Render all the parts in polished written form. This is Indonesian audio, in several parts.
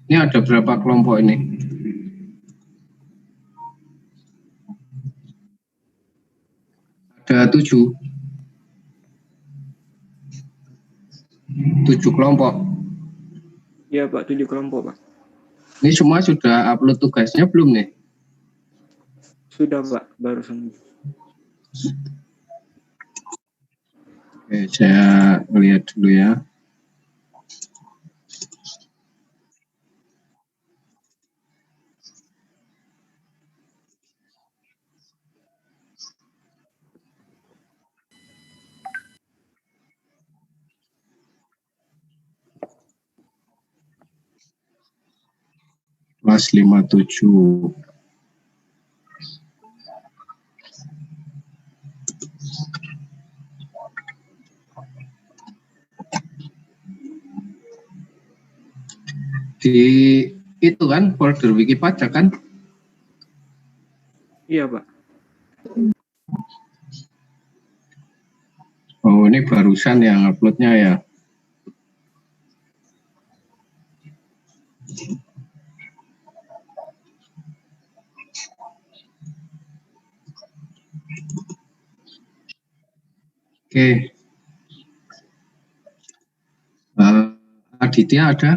Ini ada berapa kelompok ini? Ada 7 kelompok. Iya Pak, 7 kelompok Pak. Ini semua sudah upload tugasnya belum nih? Sudah Pak, barusan. Oke, saya lihat dulu ya. Kelas 57. Di itu kan folder wiki pajak kan? Iya Pak. Oh, ini barusan yang uploadnya ya. Oke. Aditya ada?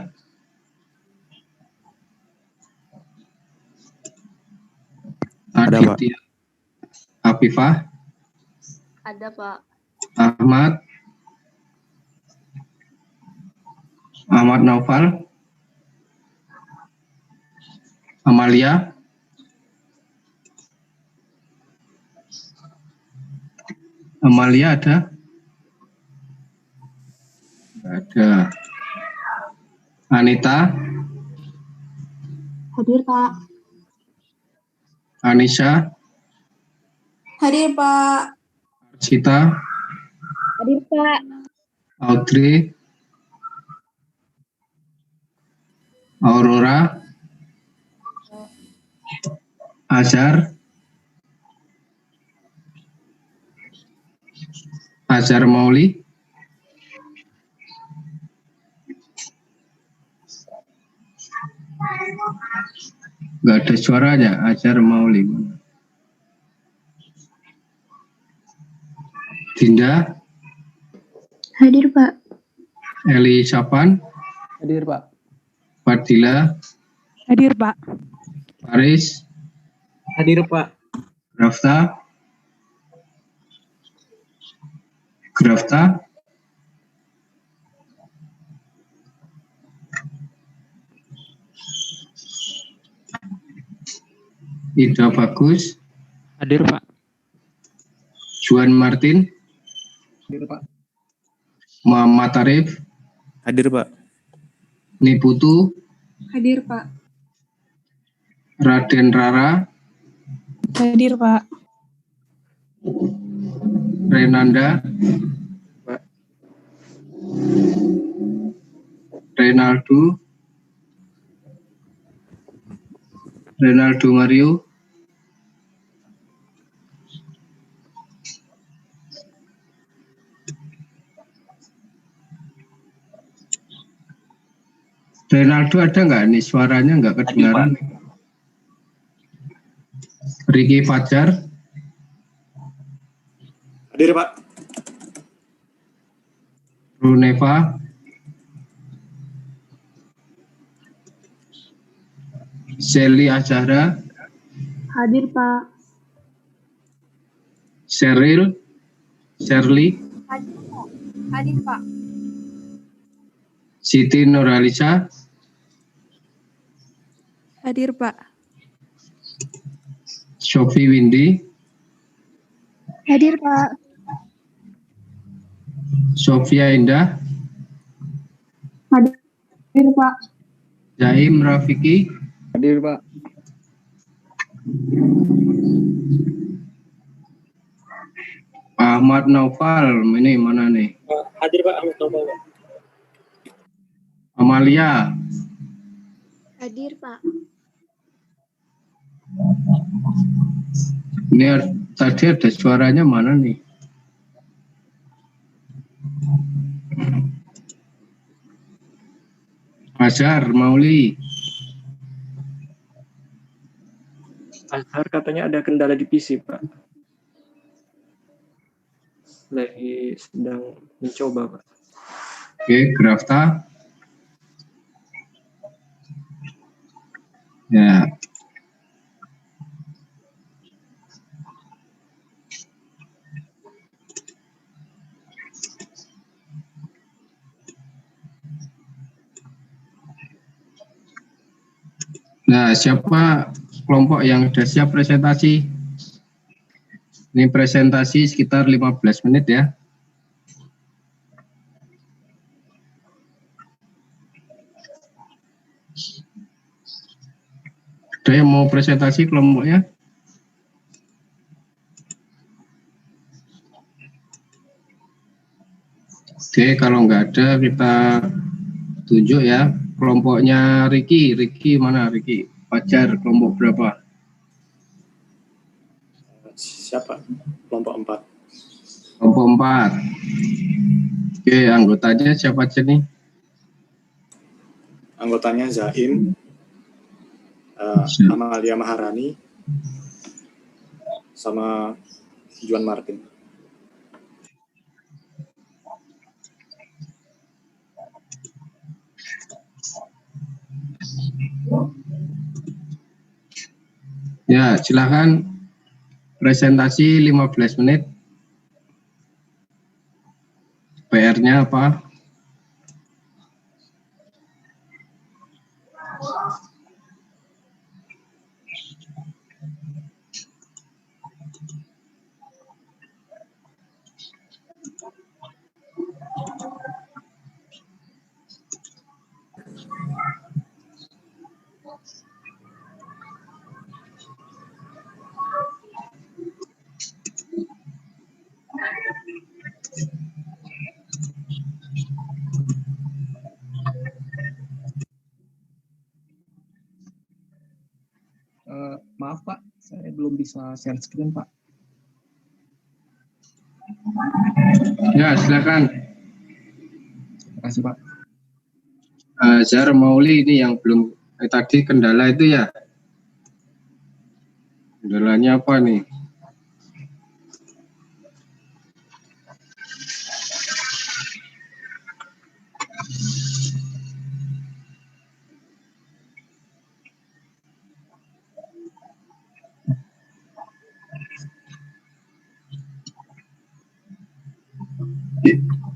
Ada, Pak. Aditya. Afifah? Ada, Pak. Ahmad? Ahmad Naufal? Amalia? Amalia ada? Ada. Anita? Hadir, Pak. Anissa? Hadir, Pak. Arsita? Hadir, Pak. Audrey? Aurora? Azhar? Azhar Mauli? Nggak ada suaranya, Azhar Mauli. Dinda? Hadir, Pak. Eli Sapan? Hadir, Pak. Fadila? Hadir, Pak. Faris? Hadir, Pak. Grafta? Grafta? Ida Bagus? Hadir Pak. Juan Martin? Hadir, Pak. Muhammad Arif? Hadir, Pak. Niputu? Hadir, Pak. Raden Rara? Hadir, Pak. Renanda? Pak. Renaldo? Renaldo Mario? Renaldo ada nggak nih? Suaranya nggak kedengaran. Ricky Fajar? Hadir, Pak. Runeva? Shelly Azhara? Hadir, Pak. Sheryl? Shirley? Hadir, Pak. Hadir, Pak. Siti Nurhaliza? Hadir, Pak. Sophie Windy? Hadir, Pak. Sofia Indah? Hadir, Pak. Zaim Rafiki? Hadir, Pak. Ahmad Naufal, ini mana nih? Hadir, Pak. Ahmad Naufal, Pak. Amalia? Hadir, Pak. Ini tadi ada suaranya mana nih? Azhar Mauli. Azhar katanya ada kendala di PC, Pak. Lagi sedang mencoba, Pak. Oke, Grafta. Ya. Nah, siapa kelompok yang sudah siap presentasi? Ini presentasi sekitar 15 menit ya. Ada yang mau presentasi kelompoknya? Oke, kalau nggak ada kita tunjuk ya. Kelompoknya Riki. Riki mana Riki? Fajar kelompok berapa? Siapa? Kelompok 4. Kelompok 4. Oke, anggotanya siapa aja nih? Anggotanya Zaim, Amalia Maharani, sama Juan Martin. Ya, silakan presentasi 15 menit. PR-nya apa? Maaf Pak, saya belum bisa share screen Pak. Ya, silakan. Terima kasih Pak. Azhar Mauli ini yang belum tadi kendala itu ya. Kendalanya apa nih?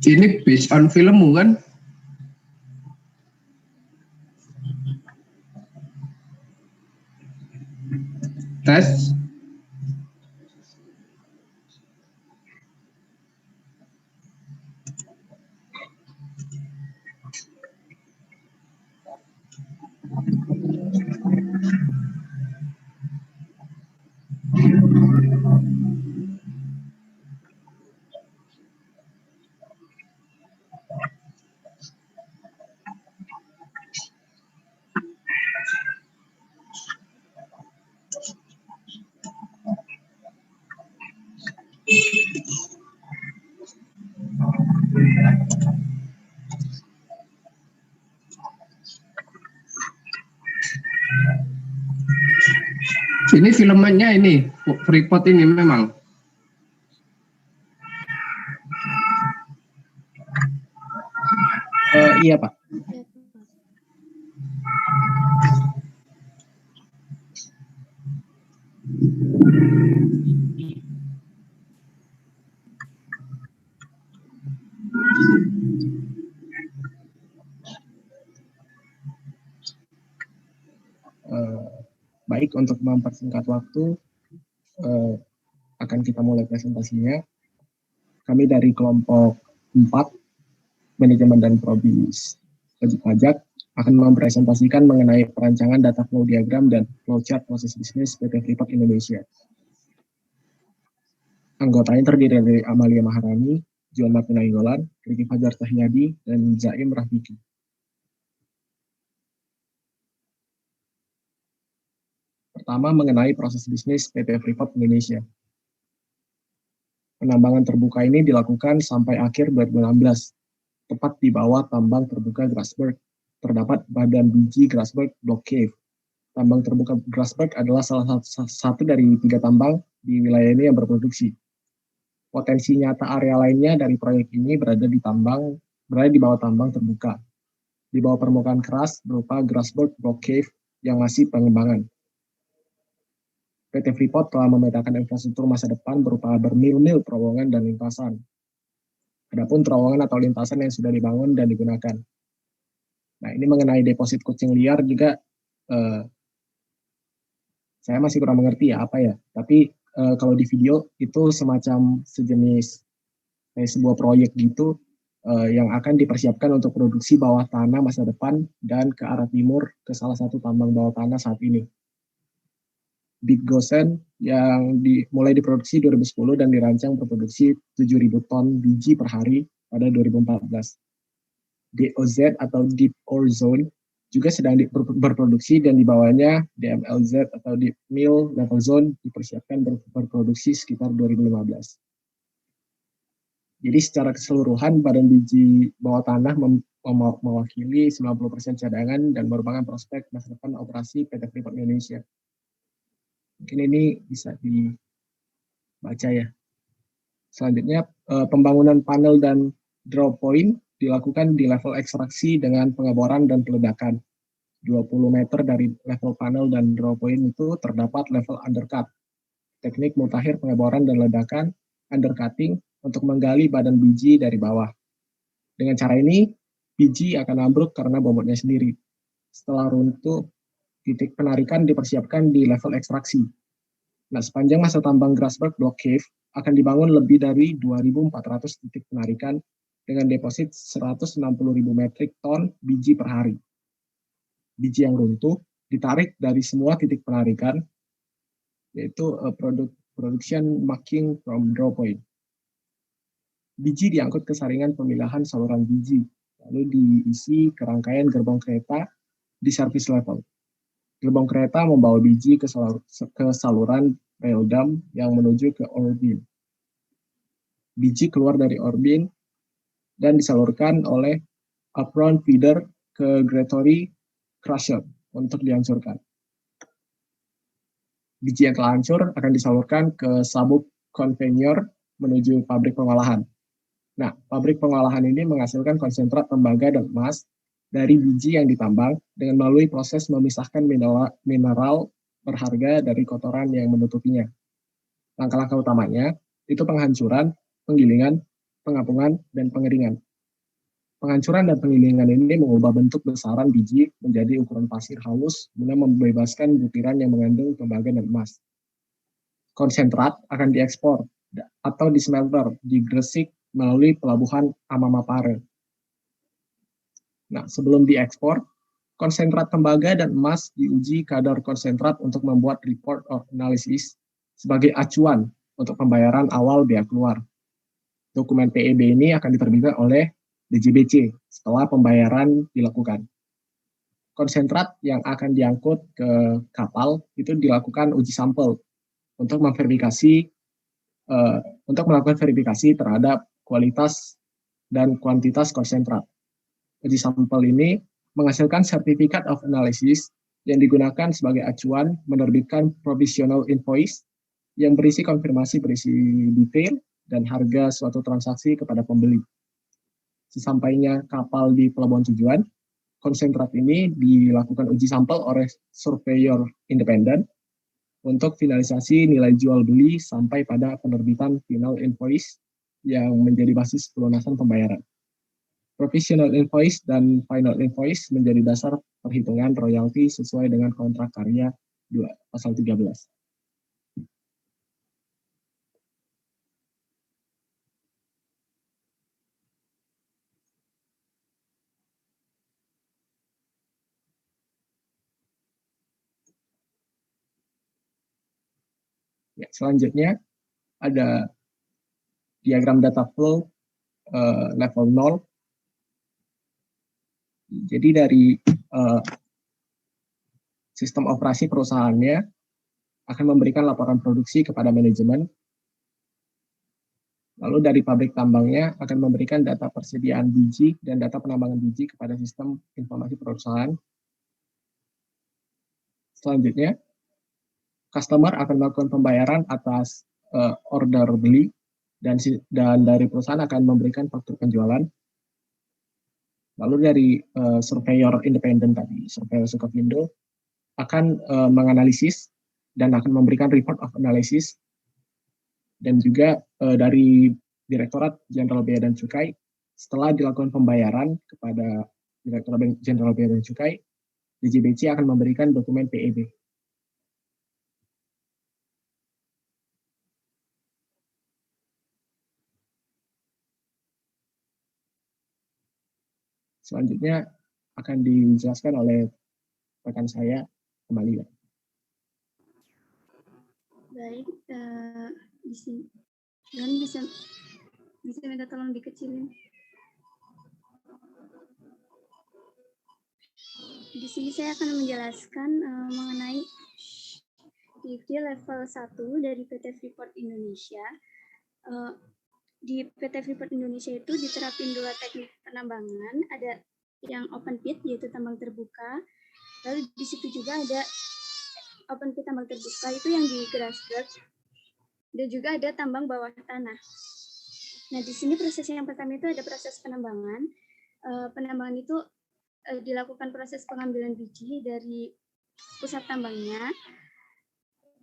Ini based on film kan? Tes. Ini filmnya ini, Freeport ini memang. Iya Pak. Baik, untuk mempersingkat waktu, akan kita mulai presentasinya. Kami dari kelompok 4, Manajemen dan Prodi Wajib Pajak, akan mempresentasikan mengenai perancangan data flow diagram dan flowchart proses bisnis PT Freeport Indonesia. Anggotanya terdiri dari Amalia Maharani, Juan Martin Nainggolan, Riki Fajar Tahyadi, dan Zaim Rahbiki. Pertama, mengenai proses bisnis PT Freeport Indonesia. Penambangan terbuka ini dilakukan sampai akhir 2016, tepat di bawah tambang terbuka Grasberg terdapat badan biji Grasberg Block Cave. Tambang terbuka Grasberg adalah salah satu dari 3 tambang di wilayah ini yang berproduksi. Potensi nyata area lainnya dari proyek ini berada di bawah tambang terbuka, di bawah permukaan keras berupa Grasberg Block Cave yang masih pengembangan. PT Freeport telah memetakan infrastruktur masa depan berupa bermil-mil terowongan dan lintasan. Adapun terowongan atau lintasan yang sudah dibangun dan digunakan. Nah, ini mengenai deposit kucing liar juga saya masih kurang mengerti ya apa ya. Tapi kalau di video itu semacam sejenis sebuah proyek gitu yang akan dipersiapkan untuk produksi bawah tanah masa depan dan ke arah timur ke salah satu tambang bawah tanah saat ini. Big Gosen yang mulai diproduksi 2010 dan dirancang berproduksi 7.000 ton biji per hari pada 2014. DOZ atau Deep Ore Zone juga sedang berproduksi dan di bawahnya DMLZ atau Deep Mill Level Zone dipersiapkan berproduksi sekitar 2015. Jadi secara keseluruhan badan biji bawah tanah mewakili 90% cadangan dan merupakan prospek masa depan operasi PT Freeport Indonesia. Mungkin ini bisa dibaca ya. Selanjutnya, pembangunan panel dan draw point dilakukan di level ekstraksi dengan pengeboran dan peledakan. 20 meter dari level panel dan draw point itu terdapat level undercut. Teknik mutakhir pengeboran dan ledakan, undercutting, untuk menggali badan biji dari bawah. Dengan cara ini, biji akan ambruk karena bobotnya sendiri. Setelah runtuh, titik penarikan dipersiapkan di level ekstraksi. Nah, sepanjang masa tambang Grasberg Block Cave akan dibangun lebih dari 2.400 titik penarikan dengan deposit 160.000 metrik ton biji per hari. Biji yang runtuh ditarik dari semua titik penarikan, yaitu production marking from draw point. Biji diangkut ke saringan pemilahan saluran biji, lalu diisi ke rangkaian gerbong kereta di service level. Gerbong kereta membawa biji ke saluran rail dam yang menuju ke ore bin. Biji keluar dari ore bin dan disalurkan oleh apron feeder ke gratatory crusher untuk dihancurkan. Biji yang telah hancur akan disalurkan ke sabuk conveyor menuju pabrik pengolahan. Nah, pabrik pengolahan ini menghasilkan konsentrat tembaga dan emas dari biji yang ditambang dengan melalui proses memisahkan mineral berharga dari kotoran yang menutupinya. Langkah-langkah utamanya itu penghancuran, penggilingan, pengapungan, dan pengeringan. Penghancuran dan penggilingan ini mengubah bentuk besaran biji menjadi ukuran pasir halus guna membebaskan butiran yang mengandung tembaga dan emas. Konsentrat akan diekspor atau dismelter di Gresik melalui pelabuhan Amamapare. Nah, sebelum diekspor, konsentrat tembaga dan emas diuji kadar konsentrat untuk membuat report of analysis sebagai acuan untuk pembayaran awal biaya keluar. Dokumen PEB ini akan diterbitkan oleh DJBC setelah pembayaran dilakukan. Konsentrat yang akan diangkut ke kapal itu dilakukan uji sampel untuk melakukan verifikasi terhadap kualitas dan kuantitas konsentrat. Uji sampel ini menghasilkan Certificate of Analysis yang digunakan sebagai acuan menerbitkan provisional invoice yang berisi konfirmasi berisi detail dan harga suatu transaksi kepada pembeli. Sesampainya kapal di pelabuhan tujuan, konsentrat ini dilakukan uji sampel oleh surveyor independen untuk finalisasi nilai jual beli sampai pada penerbitan final invoice yang menjadi basis pelunasan pembayaran. Provisional invoice dan final invoice menjadi dasar perhitungan royalti sesuai dengan kontrak karya 2 pasal 13. Ya, selanjutnya ada diagram data flow level 0. Jadi dari sistem operasi perusahaannya akan memberikan laporan produksi kepada manajemen. Lalu dari pabrik tambangnya akan memberikan data persediaan biji dan data penambangan biji kepada sistem informasi perusahaan. Selanjutnya, customer akan melakukan pembayaran atas order beli dan dari perusahaan akan memberikan faktur penjualan. Lalu dari surveyor independen tadi, surveyor Sukovindo akan menganalisis dan akan memberikan report of analysis. Dan juga dari Direktorat Jenderal Bea dan Cukai, setelah dilakukan pembayaran kepada Direktorat Jenderal Bea dan Cukai, DJBC akan memberikan dokumen PEB. Selanjutnya akan dijelaskan oleh rekan saya, Amalia. Baik, di sini. Dan bisa minta tolong dikecilin. Di sini saya akan menjelaskan mengenai di level 1 dari PT Freeport Indonesia. Di PT Freeport Indonesia itu diterapin 2 teknik penambangan, ada yang open pit yaitu tambang terbuka, lalu di situ juga ada open pit tambang terbuka itu yang di grassberg, dan juga ada tambang bawah tanah. Nah di sini proses yang pertama itu ada proses penambangan. Penambangan itu dilakukan proses pengambilan biji dari pusat tambangnya,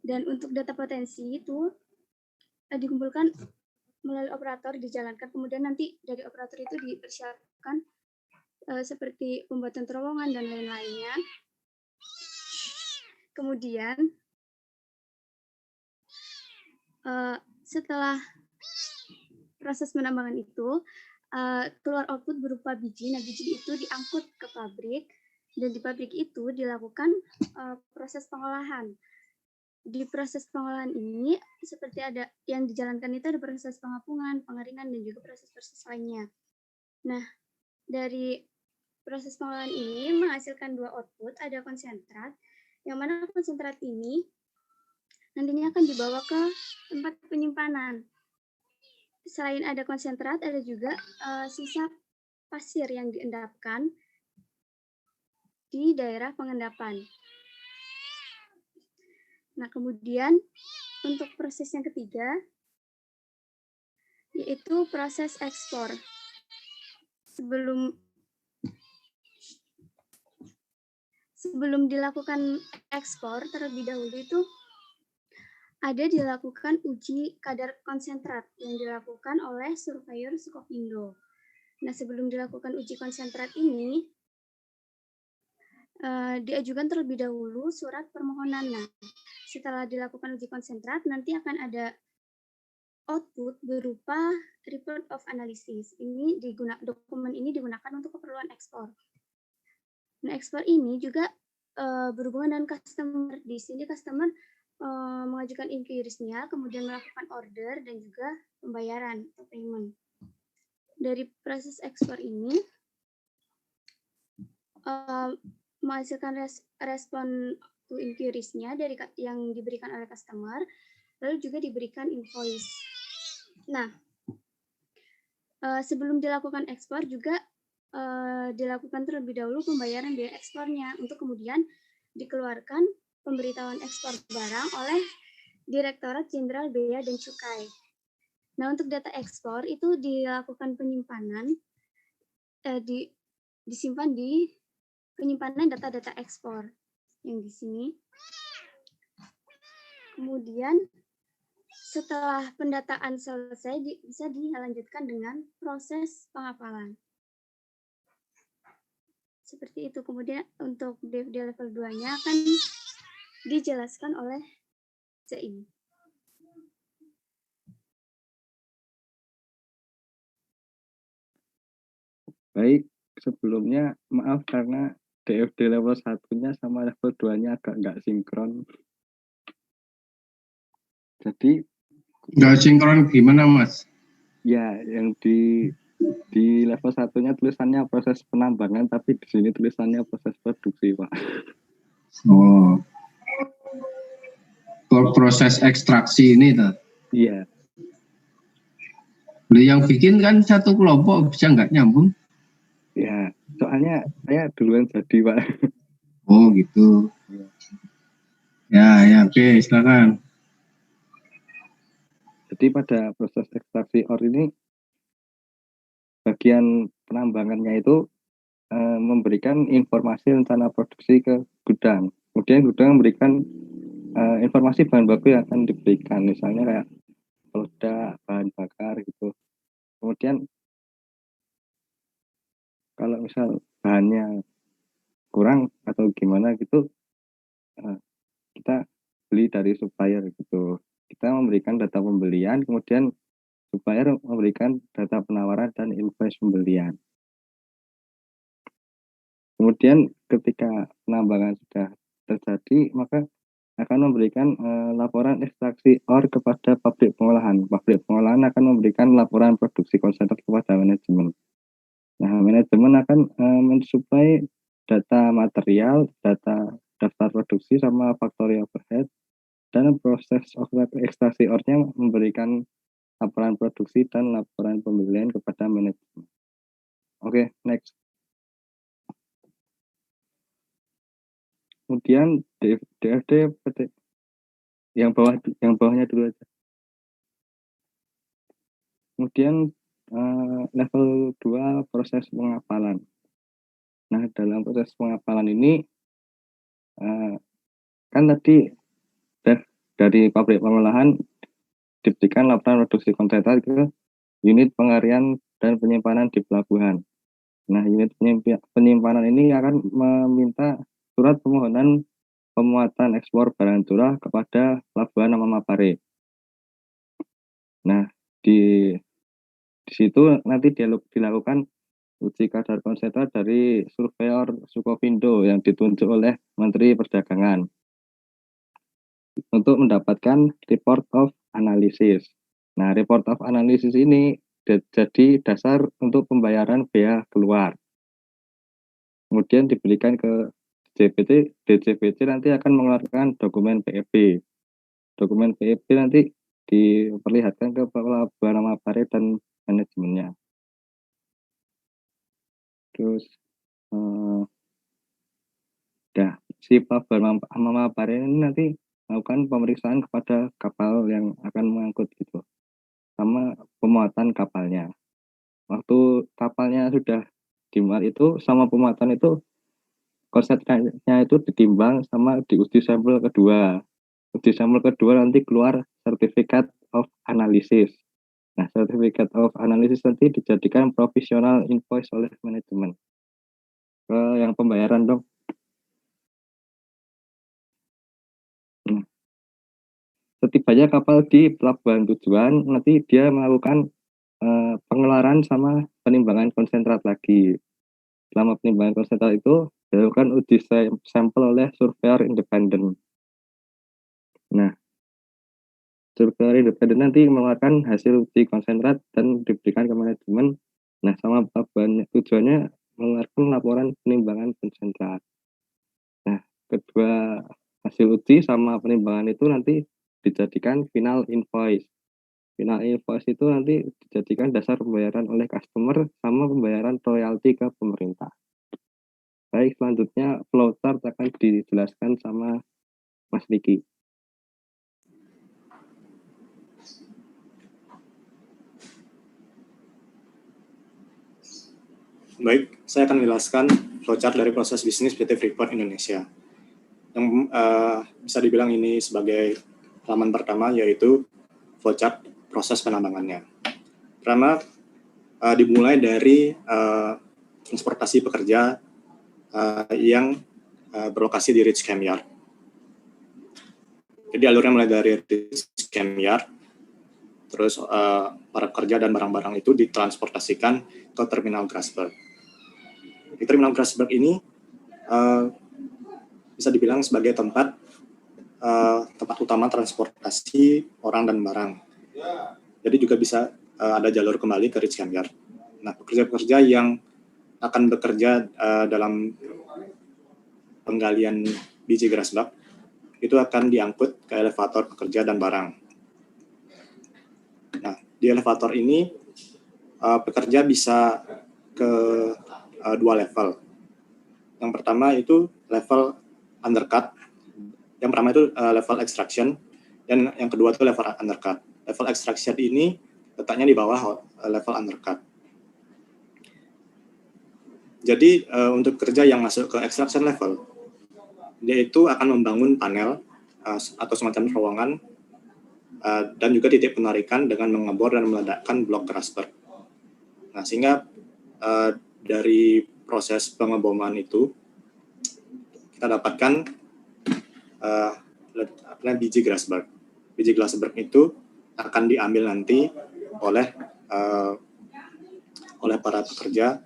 dan untuk data potensi itu dikumpulkan melalui operator, dijalankan, kemudian nanti dari operator itu dipersiapkan seperti pembuatan terowongan dan lain-lainnya. Kemudian setelah proses penambangan itu keluar output berupa biji. Nah biji itu diangkut ke pabrik, dan di pabrik itu dilakukan proses pengolahan. Di proses pengolahan ini seperti ada yang dijalankan itu ada proses pengapungan, pengeringan, dan juga proses-proses lainnya. Nah, dari proses pengolahan ini menghasilkan 2 output, ada konsentrat, yang mana konsentrat ini nantinya akan dibawa ke tempat penyimpanan. Selain ada konsentrat, ada juga sisa pasir yang diendapkan di daerah pengendapan. Nah, kemudian untuk proses yang ketiga, yaitu proses ekspor. Sebelum dilakukan ekspor, terlebih dahulu itu ada dilakukan uji kadar konsentrat yang dilakukan oleh surveyor Sukovindo. Nah, sebelum dilakukan uji konsentrat ini, diajukan terlebih dahulu surat permohonan. Nah, setelah dilakukan uji konsentrat, nanti akan ada output berupa report of analysis. Dokumen ini digunakan untuk keperluan ekspor. Nah, ekspor ini juga berhubungan dengan customer. Di sini customer mengajukan inquiries-nya, kemudian melakukan order dan juga pembayaran atau payment. Dari proses ekspor ini menghasilkan respon to inquiries-nya dari yang diberikan oleh customer, lalu juga diberikan invoice. Nah, sebelum dilakukan ekspor juga dilakukan terlebih dahulu pembayaran biaya ekspornya untuk kemudian dikeluarkan pemberitahuan ekspor barang oleh Direktorat Jenderal Bea dan Cukai. Nah, untuk data ekspor itu dilakukan penyimpanan, disimpan di penyimpanan data-data ekspor yang di sini. Kemudian setelah pendataan selesai bisa dilanjutkan dengan proses penghafalan. Seperti itu. Kemudian untuk DFD level 2-nya akan dijelaskan oleh Zain. Baik, sebelumnya maaf karena DFD level 1-nya sama level 2-nya agak nggak sinkron. Jadi nggak sinkron gimana, Mas? ya, yang di level 1-nya tulisannya proses penambangan, tapi di sini tulisannya proses produksi, Pak. Oh, proses ekstraksi ini, tak? Iya. Loh, yang bikin kan satu kelompok, bisa nggak nyambung? Ya, soalnya saya duluan jadi, Pak. Oh gitu. Ya, oke, silakan. Jadi pada proses ekstraksi ore ini, bagian penambangannya itu memberikan informasi rencana produksi ke gudang. Kemudian gudang memberikan informasi bahan baku yang akan diberikan, misalnya kayak produk, bahan bakar gitu. Kemudian kalau misal bahannya kurang atau gimana gitu, kita beli dari supplier gitu. Kita memberikan data pembelian, kemudian supplier memberikan data penawaran dan invoice pembelian. Kemudian ketika penambangan sudah terjadi, maka akan memberikan laporan ekstraksi ore kepada pabrik pengolahan. Pabrik pengolahan akan memberikan laporan produksi konsentrat kepada manajemen. Nah, manajemen akan mensuplai data material, data daftar produksi sama factory overhead, dan proses ekstraksi ore-nya memberikan laporan produksi dan laporan pembelian kepada manajemen. Oke, next. Kemudian DFD PT yang bawahnya dulu aja. Kemudian level 2 proses pengapalan. Nah, dalam proses pengapalan ini kan tadi dari pabrik pengolahan diberikan laporan produksi konsentrat ke unit pengarian dan penyimpanan di pelabuhan. Nah, unit penyimpanan ini akan meminta surat permohonan pemuatan ekspor barang curah kepada pelabuhan Mapare. Nah, di situ nanti dilakukan uji kadar konsentrat dari surveyor Sukovindo yang ditunjuk oleh Menteri Perdagangan untuk mendapatkan report of analysis. Nah, report of analysis ini jadi dasar untuk pembayaran bea keluar. Kemudian diberikan ke DJPT nanti akan mengeluarkan dokumen PEP. Dokumen PEP nanti diperlihatkan ke pelabuhan Mapare dan manajemennya. Terus si pelabuhan Mapare ini nanti melakukan pemeriksaan kepada kapal yang akan mengangkut gitu, sama pemuatan kapalnya. Waktu kapalnya sudah dimuat itu sama pemuatan itu, konsentratnya itu ditimbang sama diuji sampel kedua. Uji sampel kedua nanti keluar certificate of analysis. Nah, certificate of analysis nanti dijadikan provisional invoice oleh manajemen. Yang pembayaran dong. Setibanya kapal di pelabuhan tujuan, nanti dia melakukan pengeluaran sama penimbangan konsentrat lagi. Selama penimbangan konsentrat itu dilakukan uji sampel oleh surveyor independen. Nah, surveyor independen nanti mengeluarkan hasil uji konsentrat dan diberikan ke manajemen. Nah, sama pelabuhan tujuannya mengeluarkan laporan penimbangan konsentrat. Nah, kedua hasil uji sama penimbangan itu nanti dijadikan final invoice. Final invoice itu nanti dijadikan dasar pembayaran oleh customer sama pembayaran royalti ke pemerintah. Baik, selanjutnya flowchart akan dijelaskan sama Mas Niki. Baik, saya akan menjelaskan flowchart dari proses bisnis PT Freeport Indonesia. Yang bisa dibilang ini sebagai halaman pertama, yaitu flowchart proses penambangannya. Pertama, dimulai dari transportasi pekerja yang berlokasi di Rich Camp Yard. Jadi alurnya mulai dari Rich Camp Yard, terus para pekerja dan barang-barang itu ditransportasikan ke Terminal Grasberg. Di Terminal Grasberg ini bisa dibilang sebagai tempat utama transportasi orang dan barang. Jadi juga bisa ada jalur kembali ke Rich Camp Yard. Nah, pekerja-pekerja yang akan bekerja dalam penggalian biji Grasberg itu akan diangkut ke elevator pekerja dan barang. Nah, di elevator ini pekerja bisa ke dua level. Yang pertama itu level undercut. Yang pertama itu level extraction, dan yang kedua itu level undercut. Level extraction ini letaknya di bawah level undercut. Jadi untuk kerja yang masuk ke extraction level, dia itu akan membangun panel atau semacam terowongan dan juga titik penarikan dengan mengebor dan meledakkan blok Grasberg. Nah, sehingga dari proses pengeboman itu kita dapatkan biji Grasberg. Biji Grasberg itu akan diambil nanti oleh para pekerja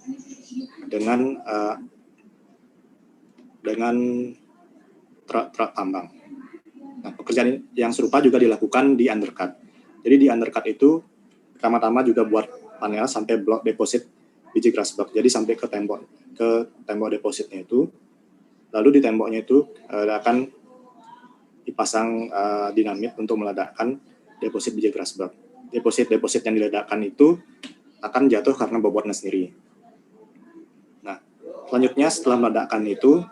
dengan truk tambang. Nah, pekerjaan yang serupa juga dilakukan di undercut. Jadi di undercut itu pertama-tama juga buat panel sampai blok deposit biji Grasberg. Jadi sampai ke tembok depositnya itu. Lalu di temboknya itu akan dipasang dinamit untuk meledakkan deposit biji Grasberg. Deposit yang diledakkan itu akan jatuh karena bobotnya sendiri. Nah, selanjutnya setelah meledakkan itu,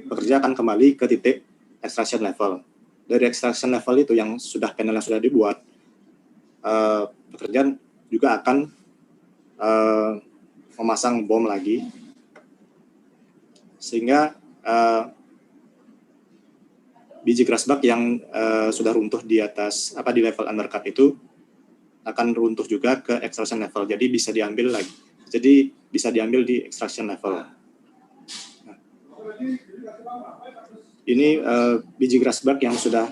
pekerja akan kembali ke titik extraction level. Dari extraction level itu yang panel yang sudah dibuat, pekerja juga akan memasang bom lagi, sehingga biji Grasberg yang sudah runtuh di atas di level undercut itu akan runtuh juga ke extraction level. Jadi bisa diambil lagi. Jadi bisa diambil di extraction level. Nah, ini biji Grasberg yang sudah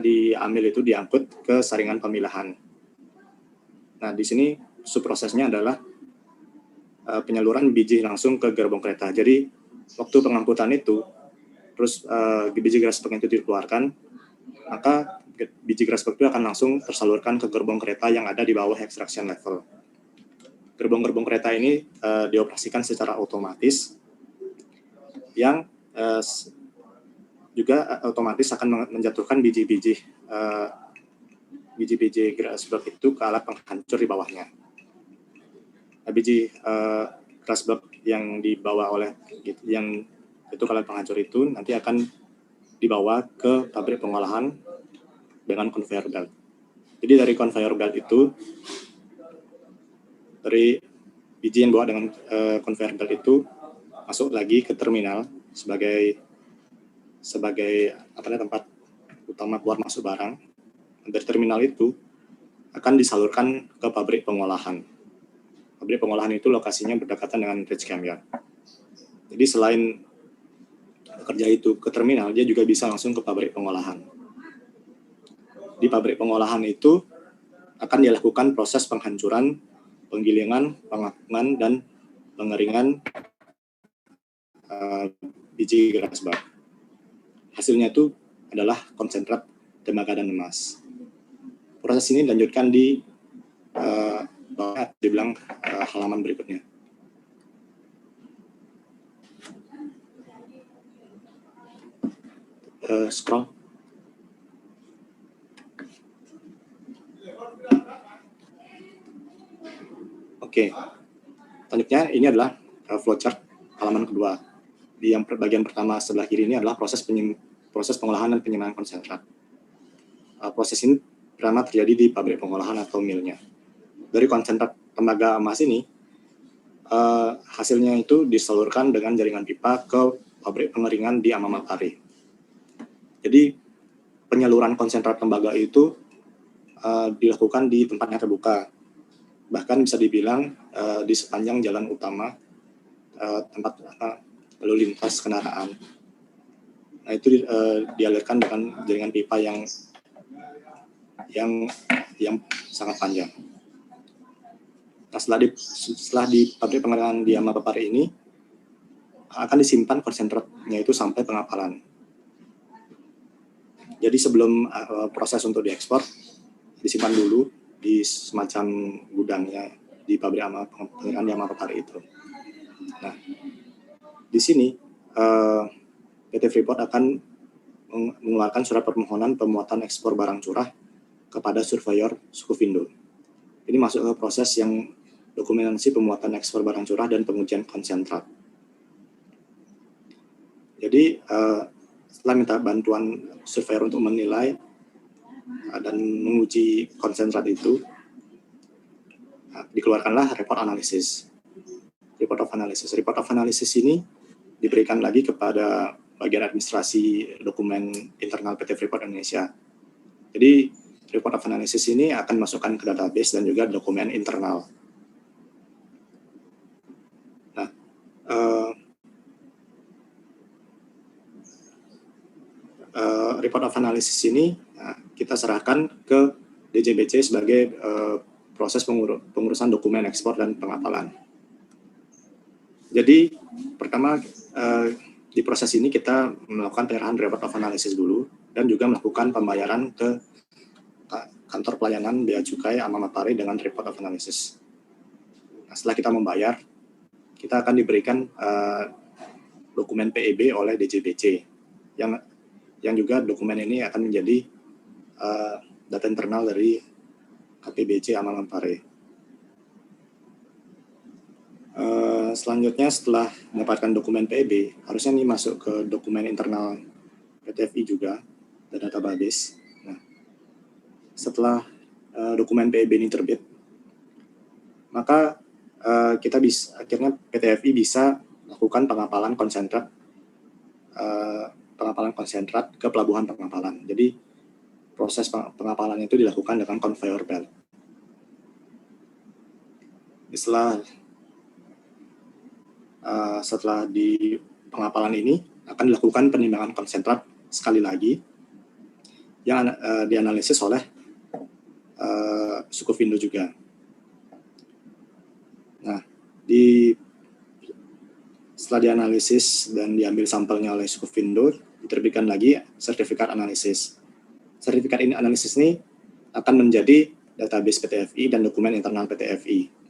diambil itu diangkut ke saringan pemilahan. Nah, di sini subprosesnya adalah penyaluran biji langsung ke gerbong kereta. Jadi waktu pengangkutan itu, terus biji Grasberg itu dikeluarkan, maka biji Grasberg itu akan langsung tersalurkan ke gerbong kereta yang ada di bawah extraction level. Gerbong-gerbong kereta ini dioperasikan secara otomatis, yang juga otomatis akan menjatuhkan biji-biji Grasberg itu ke alat penghancur di bawahnya. Biji Grasberg yang dibawa oleh yang itu ke alat penghancur itu nanti akan dibawa ke pabrik pengolahan dengan conveyor belt. Jadi dari conveyor belt itu, dari biji yang dibawa dengan conveyor belt itu masuk lagi ke terminal sebagai tempat utama keluar masuk barang. Dari terminal itu akan disalurkan ke pabrik pengolahan. Pabrik pengolahan itu lokasinya berdekatan dengan Rich Camp. Jadi selain kerja itu ke terminal, dia juga bisa langsung ke pabrik pengolahan. Di pabrik pengolahan itu akan dilakukan proses penghancuran, penggilingan, pengapungan, dan pengeringan biji Grasberg. Hasilnya itu adalah konsentrat tembaga dan emas. Proses ini dilanjutkan di dibilang halaman berikutnya. Scroll. Oke. Selanjutnya ini adalah flowchart halaman kedua. Di yang bagian pertama sebelah kiri ini adalah proses pengolahan dan penyimpanan konsentrat. Proses ini pertama terjadi di pabrik pengolahan atau millnya. Dari konsentrat tembaga emas ini, hasilnya itu disalurkan dengan jaringan pipa ke pabrik pengeringan di Amamatari. Jadi penyaluran konsentrat tembaga itu dilakukan di tempat yang terbuka. Bahkan bisa dibilang di sepanjang jalan utama tempat lalu lintas kendaraan. Nah, itu dialirkan dengan jaringan pipa yang sangat panjang. Nah, setelah di pabrik pengeringan di Amamatari ini akan disimpan konsentratnya itu sampai pengapalan. Jadi sebelum proses untuk diekspor, disimpan dulu di semacam gudangnya di pabrik pengeringan di Amamatari itu. Nah, di sini PT Freeport akan mengeluarkan surat permohonan pemuatan ekspor barang curah kepada surveyor Sukuvindo. Ini masuk ke proses yang dokumentasi pemuatan ekspor barang curah dan pengujian konsentrat. Jadi setelah minta bantuan surveyor untuk menilai dan menguji konsentrat itu, dikeluarkanlah report analisis. Report of analysis. Report of analysis ini diberikan lagi kepada bagian administrasi dokumen internal PT Freeport Indonesia. Jadi report of analysis ini akan masukkan ke database dan juga dokumen internal. Nah, report of analysis ini kita serahkan ke DJBC sebagai proses pengurusan dokumen ekspor dan pengapalan. Jadi pertama di proses ini kita melakukan penyerahan report of analysis dulu dan juga melakukan pembayaran ke kantor pelayanan bea cukai Amamapare dengan report of analysis. Nah, setelah kita membayar, kita akan diberikan dokumen PEB oleh DJBC yang juga dokumen ini akan menjadi data internal dari KPBC Amamapare. Selanjutnya setelah mendapatkan dokumen PEB, harusnya ini masuk ke dokumen internal PT FI juga, dan database. Nah, setelah dokumen PEB ini terbit, maka kita bisa akhirnya PT FI bisa melakukan pengapalan konsentrat ke pelabuhan pengapalan. Jadi proses pengapalan itu dilakukan dengan conveyor belt. Setelah di pengapalan ini akan dilakukan penimbangan konsentrat sekali lagi yang dianalisis oleh Sukovindo juga. Nah, setelah dianalisis dan diambil sampelnya oleh Sukovindo, diterbitkan lagi sertifikat analisis. Sertifikat analisis ini akan menjadi database PT FI dan dokumen internal PT FI.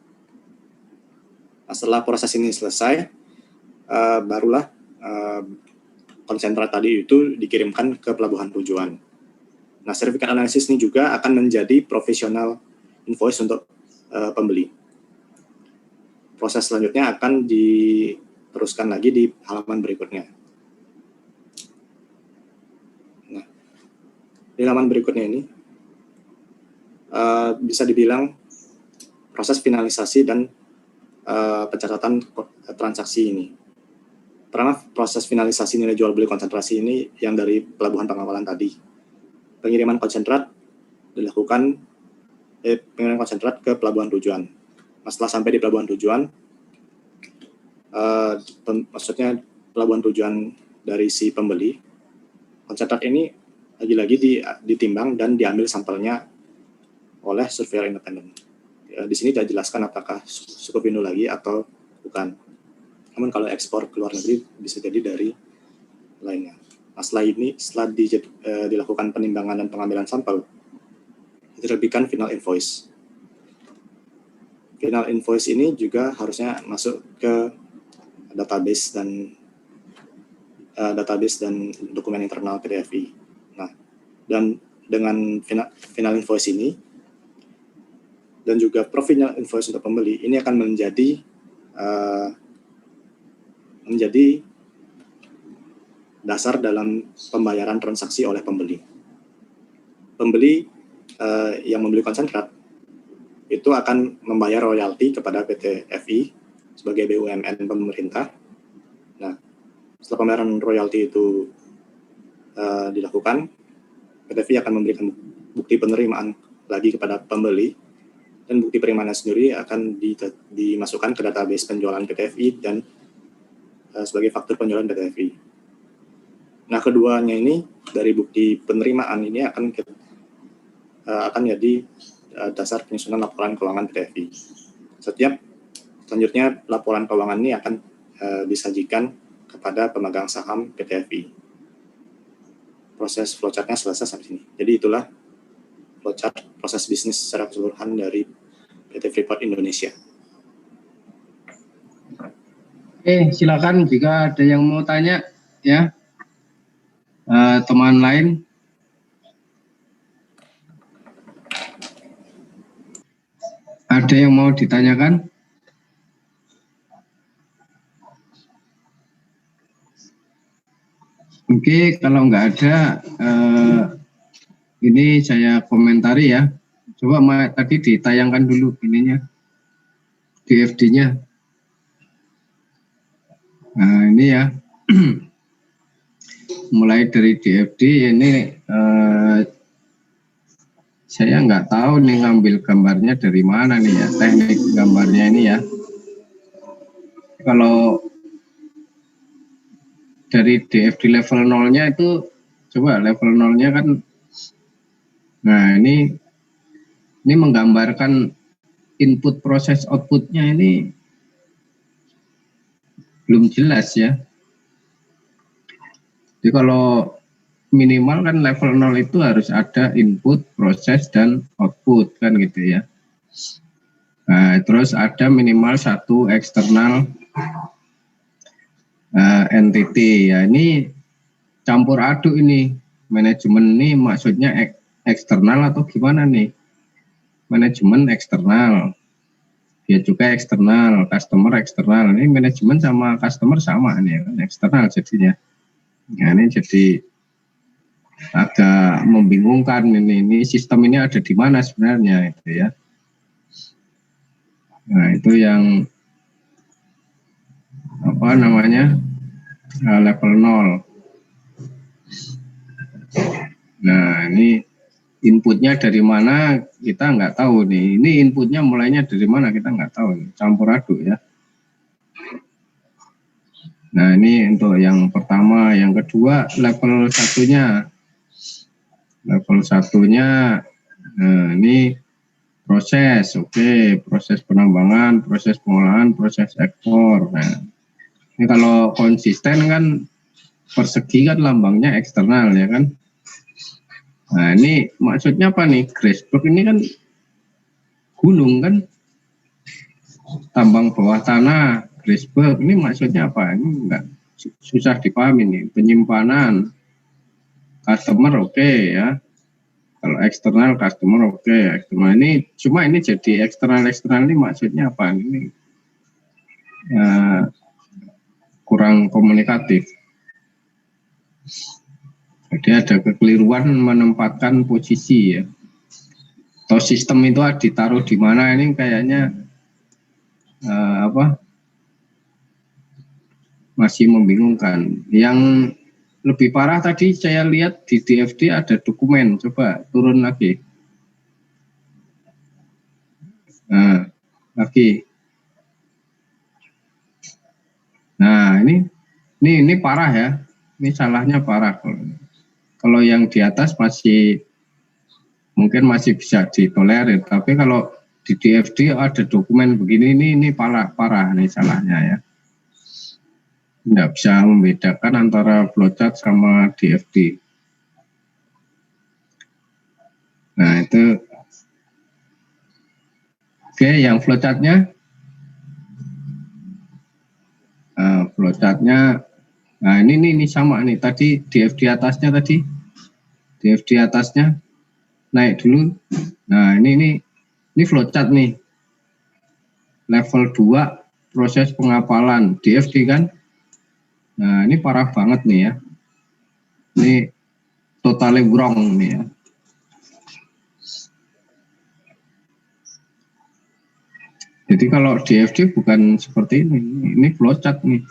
Nah, setelah proses ini selesai, barulah konsentrat tadi itu dikirimkan ke pelabuhan tujuan. Nah, sertifikat analisis ini juga akan menjadi professional invoice untuk pembeli. Proses selanjutnya akan diteruskan lagi di halaman berikutnya. Nah, di halaman berikutnya ini bisa dibilang proses finalisasi dan pencatatan transaksi ini. Pertama, proses finalisasi nilai jual beli konsentrasi ini yang dari pelabuhan pengapalan tadi. Pengiriman konsentrat dilakukan pengiriman konsentrat ke pelabuhan tujuan. Nah, setelah sampai di pelabuhan tujuan, maksudnya pelabuhan tujuan dari si pembeli, konsentrat ini lagi-lagi ditimbang dan diambil sampelnya oleh surveyor independen. Di sini tidak jelaskan apakah Sukovindo lagi atau bukan. Namun kalau ekspor ke luar negeri bisa jadi dari lainnya. Nah, setelah dilakukan penimbangan dan pengambilan sampel, diterbitkan final invoice. Final invoice ini juga harusnya masuk ke database dan dokumen internal PT FI. Nah, dan dengan final invoice ini dan juga profil invoice untuk pembeli, ini akan menjadi dasar dalam pembayaran transaksi oleh pembeli. Pembeli yang membeli konsentrat itu akan membayar royalti kepada PT FI sebagai BUMN pemerintah. Nah, setelah pembayaran royalti itu dilakukan, PT FI akan memberikan bukti penerimaan lagi kepada pembeli, dan bukti penerimaan sendiri akan dimasukkan ke database penjualan PT FI dan sebagai faktur penjualan PT FI. Nah, keduanya ini dari bukti penerimaan ini akan jadi dasar penyusunan laporan keuangan PT FI. Selanjutnya laporan keuangan ini akan disajikan kepada pemegang saham PT FI. Proses flowchart-nya selesai sampai sini. Jadi itulah flowchart proses bisnis secara keseluruhan dari PT Freeport Indonesia. Oke, silakan jika ada yang mau tanya ya, teman lain. Ada yang mau ditanyakan? Oke, kalau nggak ada, ini saya komentari ya. Coba tadi ditayangkan dulu ininya, DFD-nya. Nah ini ya, mulai dari DFD ini saya nggak tahu nih ngambil gambarnya dari mana nih ya, teknik gambarnya ini ya. Kalau dari DFD level 0-nya itu, coba level 0-nya kan, nah ini menggambarkan input proses outputnya ini belum jelas ya. Jadi kalau minimal kan level 0 itu harus ada input, proses, dan output kan gitu ya. Nah, terus ada minimal satu eksternal entity ya. Ini campur aduk ini, manajemen ini maksudnya eksternal atau gimana nih? Manajemen eksternal, dia juga eksternal, customer eksternal. Ini manajemen sama customer sama nih, kan eksternal jadinya. Nah, ini jadi agak membingungkan ini sistem ini ada di mana sebenarnya itu ya. Nah, itu yang apa namanya? Level 0. Nah, ini inputnya dari mana kita nggak tahu nih. Ini inputnya mulainya dari mana kita nggak tahu nih. Campur aduk ya. Nah, ini untuk yang pertama. Yang kedua level satunya. Level satunya, nah ini proses, oke, proses penambangan, proses pengolahan, proses ekspor. Nah, ini kalau konsisten kan persegi kan lambangnya eksternal ya kan. Nah, ini maksudnya apa nih? Grassberg ini kan gunung kan, tambang bawah tanah, Grassberg ini maksudnya apa? Ini enggak susah dipahami nih. Penyimpanan, customer oke ya. Kalau eksternal customer oke. Eksternal ini cuma ini jadi eksternal ini maksudnya apa? Ini kurang komunikatif. Jadi ada kekeliruan menempatkan posisi ya. Atau sistem itu ditaruh di mana ini kayaknya masih membingungkan. Yang lebih parah tadi saya lihat di DFD ada dokumen, coba turun lagi. Nah, lagi. Nah, ini parah ya. Ini salahnya parah. Kalau yang di atas mungkin masih bisa ditolerir, tapi kalau di DFD ada dokumen begini ini parah nih salahnya ya. Nggak bisa membedakan antara flowchart sama DFD. Nah itu, oke, yang flowchartnya, nah ini sama nih. Tadi DFD atasnya DFD atasnya naik dulu. Nah ini flowchart nih, level 2 proses pengapalan DFD kan. Nah ini parah banget nih ya, ini totally wrong nih ya. Jadi kalau DFD bukan seperti ini flowchart nih.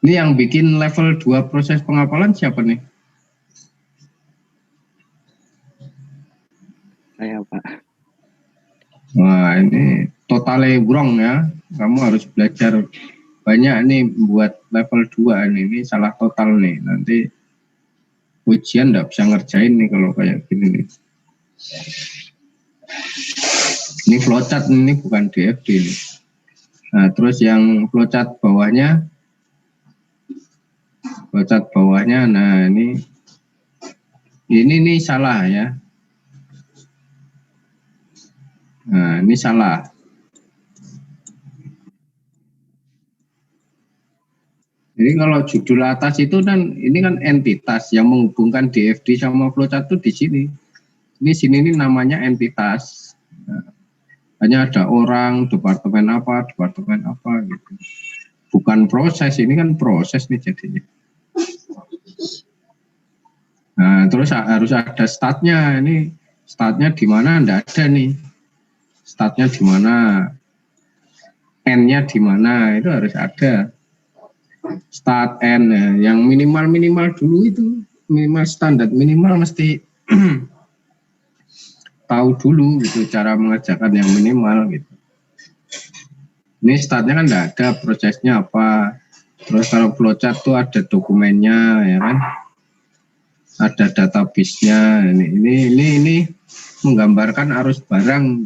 Ini yang bikin level 2 proses pengapalan siapa nih? Saya Pak. Wah ini totally wrong ya. Kamu harus belajar banyak nih buat level 2 ini salah total nih. Nanti ujian nggak bisa ngerjain nih kalau kayak gini nih. Ini flowchart, ini bukan DFD nih. Nah terus yang flowchart bawahnya, nah ini salah ya. Nah ini salah. Jadi kalau judul atas itu kan ini kan entitas yang menghubungkan DFD sama flowchart itu di sini. Ini sini ini namanya entitas. Hanya ada orang, departemen apa gitu. Bukan proses, ini kan proses nih jadinya. Nah, terus harus ada startnya. Ini startnya di mana? Nggak ada nih. Startnya di mana? N-nya di mana? Itu harus ada. Start N, yang minimal dulu itu, minimal standar minimal mesti tahu dulu gitu cara mengerjakan yang minimal gitu. Ini startnya kan nggak ada, prosesnya apa. Terus kalau flowchart tuh ada dokumennya, ya kan? Ada database-nya. Ini menggambarkan arus barang,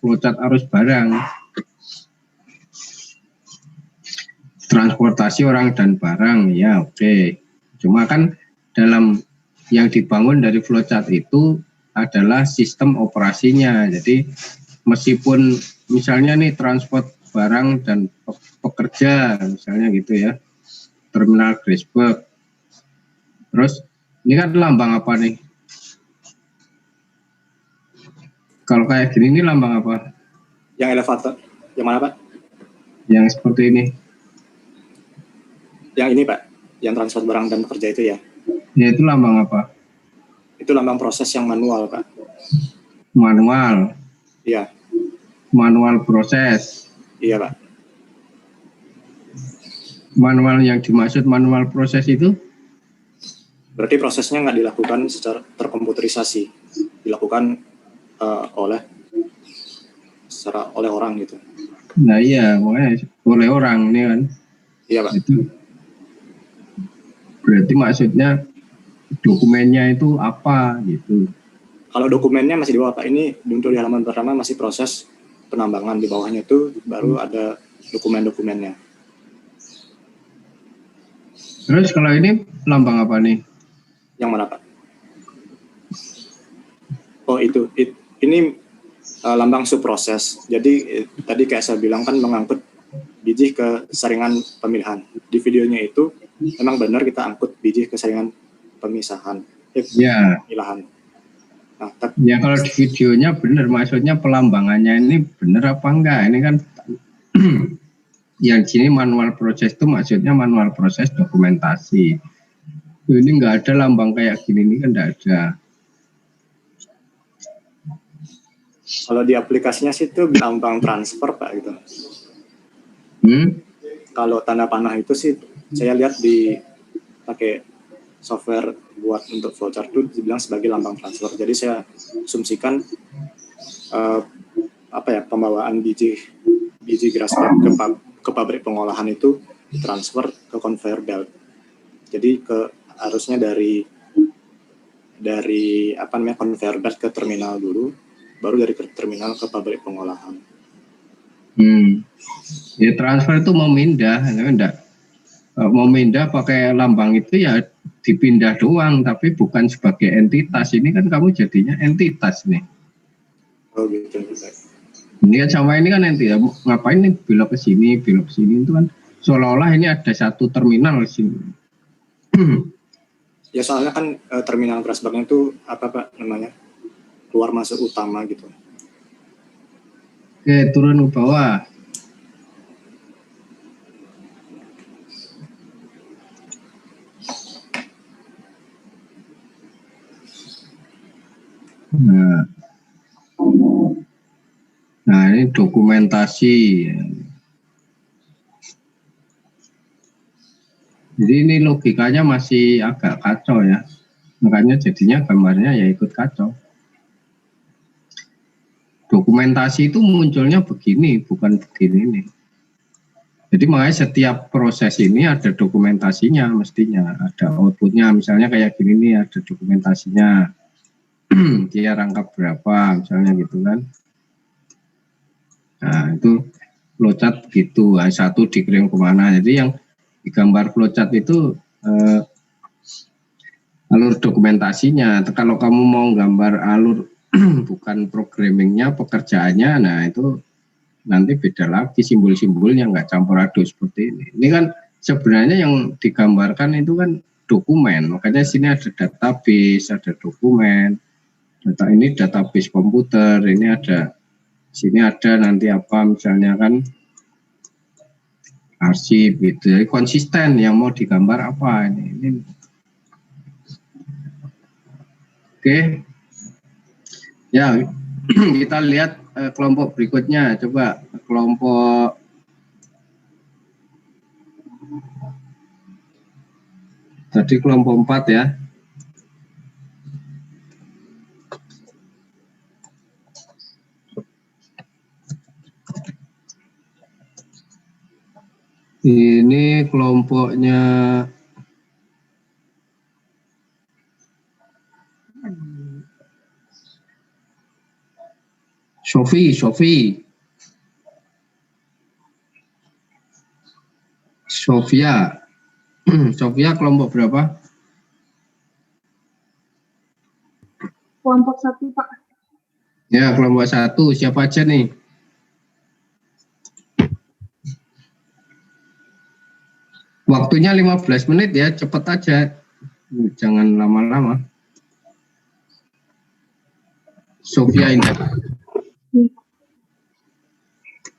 flowchart arus barang. Transportasi orang dan barang, ya oke. Cuma kan dalam yang dibangun dari flowchart itu adalah sistem operasinya. Jadi meskipun misalnya nih transport barang dan pekerja misalnya gitu ya, terminal Graceberg. Terus ini kan lambang apa nih? Kalau kayak gini ini lambang apa? Yang elevator, yang mana Pak? Yang seperti ini. Yang ini Pak, yang transport barang dan pekerja itu ya? Ya itu lambang apa? Itu lambang proses yang manual Pak. Manual. Iya. Manual proses. Iya Pak. Manual yang dimaksud manual proses itu? Berarti prosesnya nggak dilakukan secara terkomputerisasi, dilakukan oleh orang gitu. Nah iya, makanya oleh orang ini kan. Iya Pak. Itu berarti maksudnya dokumennya itu apa gitu. Kalau dokumennya masih di bawah Pak, ini untuk di halaman pertama masih proses penambangan, di bawahnya itu baru ada dokumen-dokumennya. Terus kalau ini lambang apa nih? Yang mana Pak? Oh itu ini lambang subproses. Jadi tadi kayak saya bilang kan mengangkut biji ke saringan pemilihan. Di videonya itu memang benar kita angkut biji ke saringan pemisahan. Ya. Pemilahan. Nah, ya kalau di videonya benar, maksudnya pelambangannya ini benar apa enggak? Ini kan yang sini manual proses itu maksudnya manual proses dokumentasi. Ini enggak ada lambang kayak gini, ini kan enggak ada. Kalau di aplikasinya sih itu lambang transfer Pak gitu. Kalau tanda panah itu sih saya lihat di pakai software buat untuk flowchart itu dibilang sebagai lambang transfer. Jadi saya asumsikan pembawaan biji Graceberg ke pabrik pengolahan itu transfer ke conveyor belt. Jadi harusnya dari conveyor belt ke terminal dulu, baru dari terminal ke pabrik pengolahan. Ya transfer itu memindah, enggak? Mau pindah pakai lambang itu ya dipindah doang, tapi bukan sebagai entitas. Ini kan kamu jadinya entitas nih. Oh gitu. Ini kan sama ini kan entitas. Ngapain nih belok ke sini itu kan seolah-olah ini ada satu terminal di sini. Ya soalnya kan terminal Graceberg itu apa Pak namanya? Keluar masuk utama gitu. Oke, turun ke bawah. Nah ini dokumentasi. Jadi ini logikanya masih agak kacau ya. Makanya jadinya gambarnya ya ikut kacau. Dokumentasi itu munculnya begini, bukan begini nih. Jadi makanya setiap proses ini ada dokumentasinya mestinya. Ada outputnya, misalnya kayak gini nih ada dokumentasinya. Dia rangkap berapa misalnya gitu kan. Nah itu flowchart gitu, satu dikirim kemana. Jadi yang digambar flowchart itu alur dokumentasinya. Kalau kamu mau gambar alur bukan programmingnya, pekerjaannya, nah itu nanti beda lagi, simbol-simbolnya nggak campur aduk seperti ini. Ini kan sebenarnya yang digambarkan itu kan dokumen, makanya sini ada database, ada dokumen, Data ini database komputer, ini ada, sini ada nanti apa misalnya kan arsip gitu. Jadi konsisten yang mau digambar apa ini. Oke. Ya, kita lihat kelompok berikutnya. Coba kelompok tadi kelompok 4 ya. Ini kelompoknya Sofia. Sofia kelompok berapa? Kelompok 1, Pak. Ya, kelompok 1. Siapa aja nih? Waktunya 15 menit ya, cepet aja. Jangan lama-lama. Sofia ini.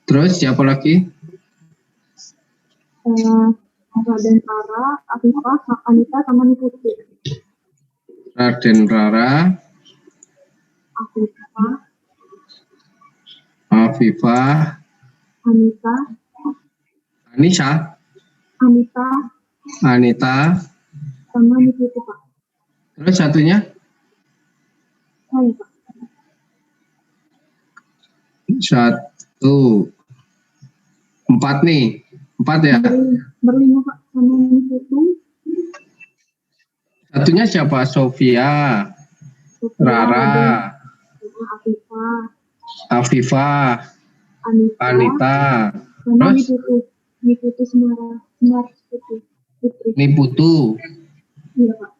Terus siapa lagi? Raden Rara, Afifah, Anita, sama Niputu. Raden Rara, Afifah, Anita, Anita, sama Niputu, Pak. terus satunya? Saya, Pak. 1, 4 nih. 4 ya? Berlima, Pak, sama Niputu. Satunya siapa? Sofia, Rara, Afifah, Anita, sama terus Niputu Semar Putri. Niputu. Iya, Pak.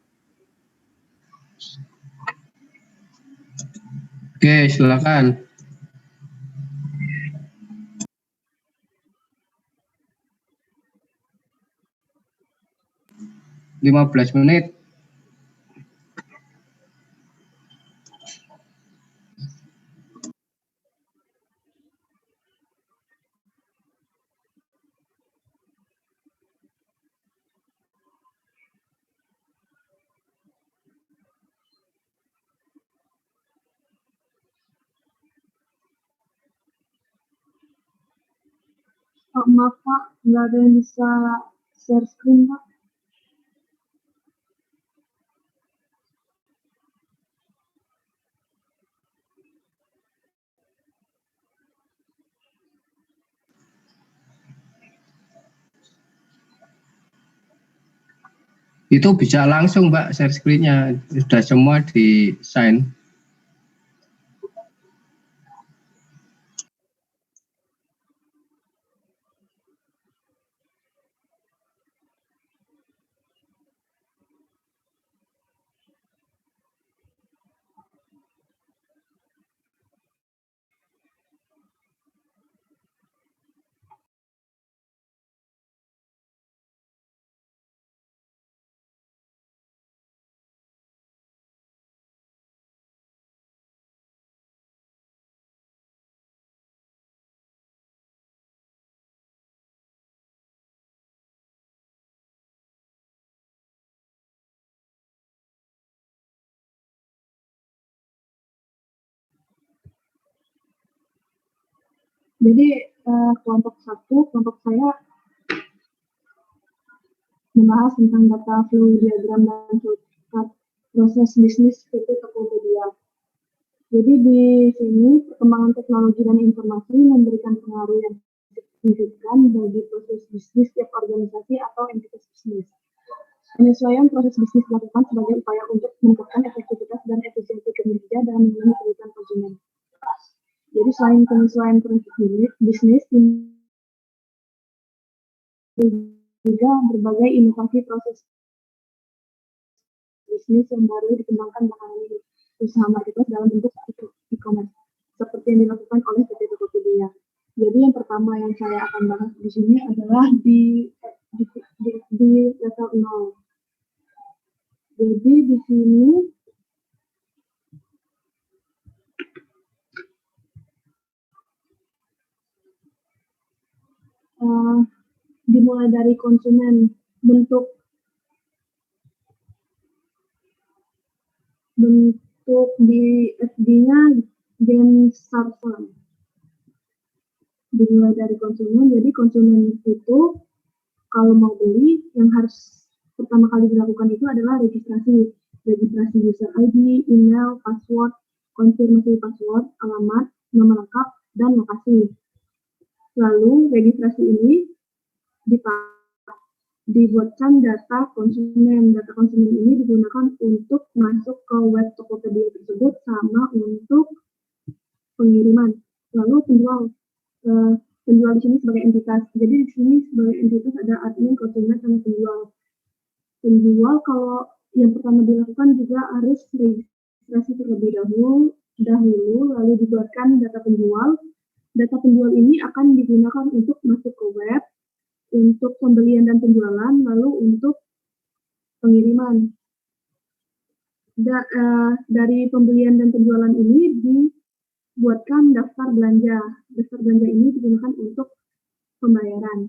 Oke, silakan. Lima 15 menit. Pak, maaf, Pak. Nggak ada yang bisa share screen, Pak. Itu bisa langsung Mbak share screen-nya, sudah semua di sign. Jadi kelompok 1, kelompok saya membahas tentang data flow diagram dan shortcut proses bisnis PT Tokopedia. Jadi di sini perkembangan teknologi dan informasi memberikan pengaruh yang signifikan bagi proses bisnis tiap organisasi atau entitas bisnis. Penyesuaian proses bisnis dilakukan sebagai upaya untuk meningkatkan efektivitas dan efisiensi kinerja dalam memenuhi kebutuhan konsumen. Jadi selain penyesuaian proses bisnis, juga berbagai inovasi proses bisnis yang baru dikembangkan melalui usaha marketplace dalam bentuk e-commerce, seperti yang dilakukan oleh PT Tokopedia. Jadi yang pertama yang saya akan bahas di sini adalah di level 0. Jadi di sini dimulai dari konsumen. Bentuk di FD-nya game server. Dimulai dari konsumen, jadi konsumen itu kalau mau beli yang harus pertama kali dilakukan itu adalah registrasi user ID, email, password, konfirmasi password, alamat, nama lengkap, dan lokasi. Lalu registrasi ini dibuatkan data konsumen. Data konsumen ini digunakan untuk masuk ke web Tokopedia tersebut sama untuk pengiriman. Lalu penjual di sini sebagai entitas. Jadi di sini sebagai entitas ada admin, konsumen, sama penjual. Penjual kalau yang pertama dilakukan juga harus registrasi terlebih dahulu, lalu dibuatkan data penjual. Data penjual ini akan digunakan untuk masuk ke web, untuk pembelian dan penjualan, lalu untuk pengiriman. Dari pembelian dan penjualan ini dibuatkan daftar belanja. Daftar belanja ini digunakan untuk pembayaran.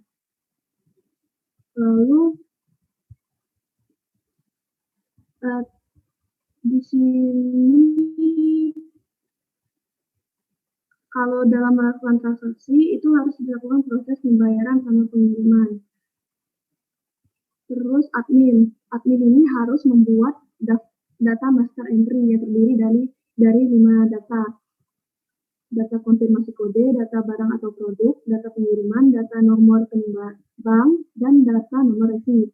Lalu di sini kalau dalam melakukan transaksi itu harus dilakukan proses pembayaran sama pengiriman. Terus admin ini harus membuat data master entry yang terdiri dari 5 data. Data konfirmasi kode, data barang atau produk, data pengiriman, data nomor rekening bank, dan data nomor resi.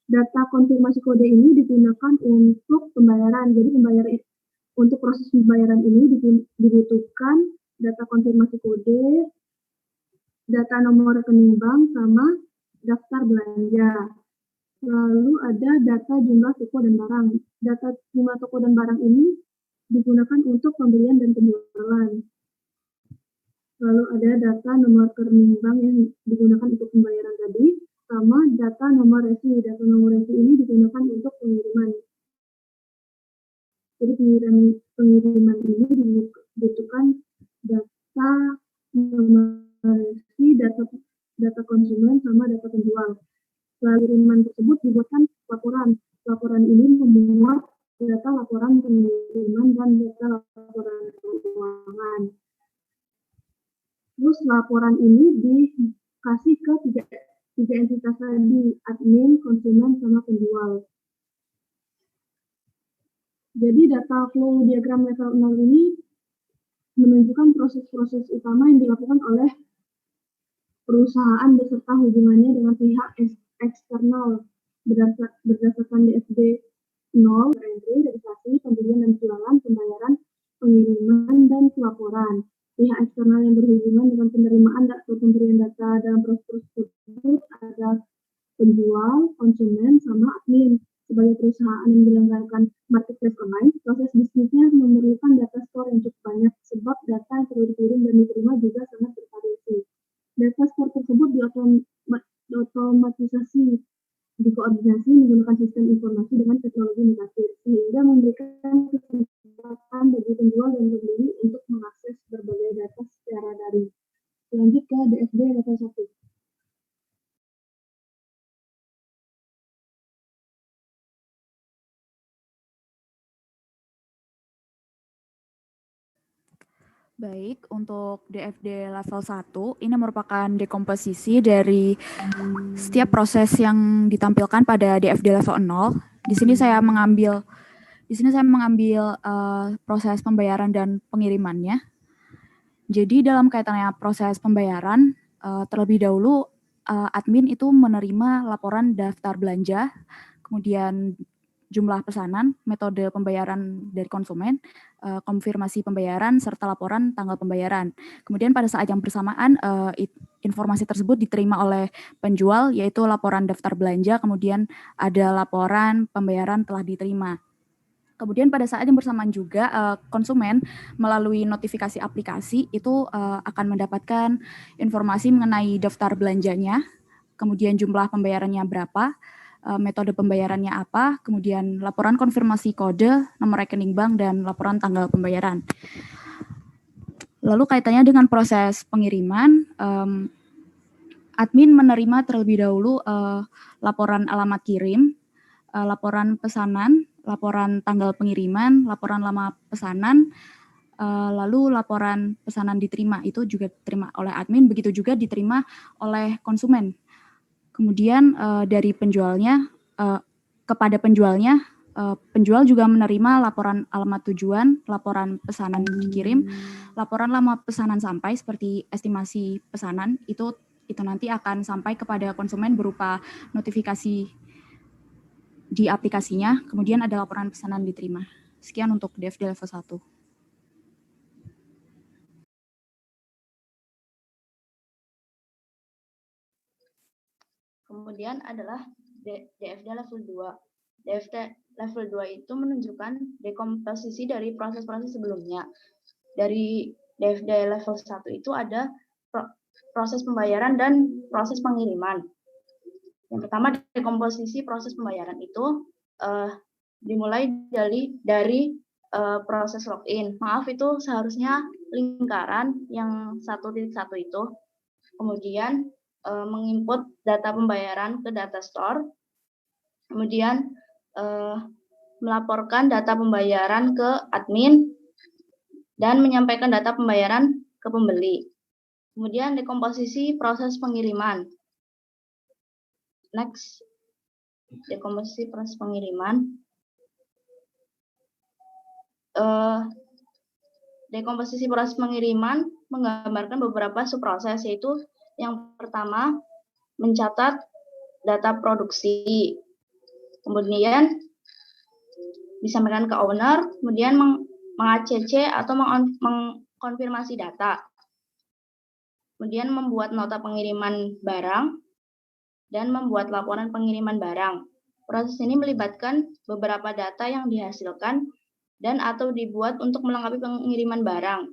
Data konfirmasi kode ini digunakan untuk pembayaran. Jadi untuk proses pembayaran ini dibutuhkan data konfirmasi kode, data nomor rekening bank, sama daftar belanja. Lalu ada data jumlah toko dan barang. Data jumlah toko dan barang ini digunakan untuk pembelian dan penjualan. Lalu ada data nomor rekening bank yang digunakan untuk pembayaran tadi, sama data nomor resi. Data nomor resi ini digunakan untuk pengiriman. Jadi pengiriman ini dibutuhkan data nomor resi, data konsumen, sama data penjual. Lalu pengiriman tersebut dibuatkan laporan. Laporan ini memuat data laporan pengiriman dan data laporan keuangan. Terus laporan ini dikasih ke tiga entitas tadi, admin, konsumen, sama penjual. Jadi data flow diagram level 0 ini menunjukkan proses-proses utama yang dilakukan oleh perusahaan beserta hubungannya dengan pihak eksternal berdasarkan DFD 0, registrasi, pembelian dan jualan, pembayaran, pengiriman, dan pelaporan. Pihak eksternal yang berhubungan dengan penerimaan atau pemberian data dalam proses tersebut ada penjual, konsumen, sama admin. Sebagai perusahaan yang menyelenggarakan marketplace online, proses bisnisnya memerlukan data store yang cukup banyak, sebab data yang perlu dikirim dan diterima juga sangat bervariasi. Data store tersebut diotomatisasi, dikoordinasi menggunakan sistem informasi dengan teknologi mutakhir, sehingga memberikan kesempatan bagi penjual dan pembeli untuk mengakses berbagai data secara daring. Lanjut ke DFD level 1. Baik, untuk DFD level 1, ini merupakan dekomposisi dari setiap proses yang ditampilkan pada DFD level 0. Di sini saya mengambil proses pembayaran dan pengirimannya. Jadi dalam kaitannya proses pembayaran, terlebih dahulu admin itu menerima laporan daftar belanja, kemudian jumlah pesanan, metode pembayaran dari konsumen, konfirmasi pembayaran, serta laporan tanggal pembayaran. Kemudian pada saat yang bersamaan, informasi tersebut diterima oleh penjual, yaitu laporan daftar belanja, kemudian ada laporan pembayaran telah diterima. Kemudian pada saat yang bersamaan juga, konsumen melalui notifikasi aplikasi itu akan mendapatkan informasi mengenai daftar belanjanya, kemudian jumlah pembayarannya berapa, metode pembayarannya apa, kemudian laporan konfirmasi kode, nomor rekening bank, dan laporan tanggal pembayaran. Lalu kaitannya dengan proses pengiriman, admin menerima terlebih dahulu laporan alamat kirim, laporan pesanan, laporan tanggal pengiriman, laporan lama pesanan, lalu laporan pesanan diterima itu juga diterima oleh admin, begitu juga diterima oleh konsumen. Kemudian dari penjualnya kepada penjualnya, penjual juga menerima laporan alamat tujuan, laporan pesanan dikirim, laporan lama pesanan sampai seperti estimasi pesanan itu nanti akan sampai kepada konsumen berupa notifikasi di aplikasinya, kemudian ada laporan pesanan diterima. Sekian untuk DFD level 1. Kemudian adalah DFD level 2. DFD level 2 itu menunjukkan dekomposisi dari proses-proses sebelumnya. Dari DFD level 1 itu ada proses pembayaran dan proses pengiriman. Yang pertama, dekomposisi proses pembayaran itu dimulai dari proses login. Maaf, itu seharusnya lingkaran yang 1.1 itu. Kemudian menginput data pembayaran ke data store, kemudian melaporkan data pembayaran ke admin, dan menyampaikan data pembayaran ke pembeli. Kemudian dekomposisi proses pengiriman. Next, dekomposisi proses pengiriman. Dekomposisi proses pengiriman menggambarkan beberapa subproses, yaitu yang pertama, mencatat data produksi, kemudian disampaikan ke owner, kemudian meng-ACC atau mengkonfirmasi data, kemudian membuat nota pengiriman barang, dan membuat laporan pengiriman barang. Proses ini melibatkan beberapa data yang dihasilkan dan atau dibuat untuk melengkapi pengiriman barang,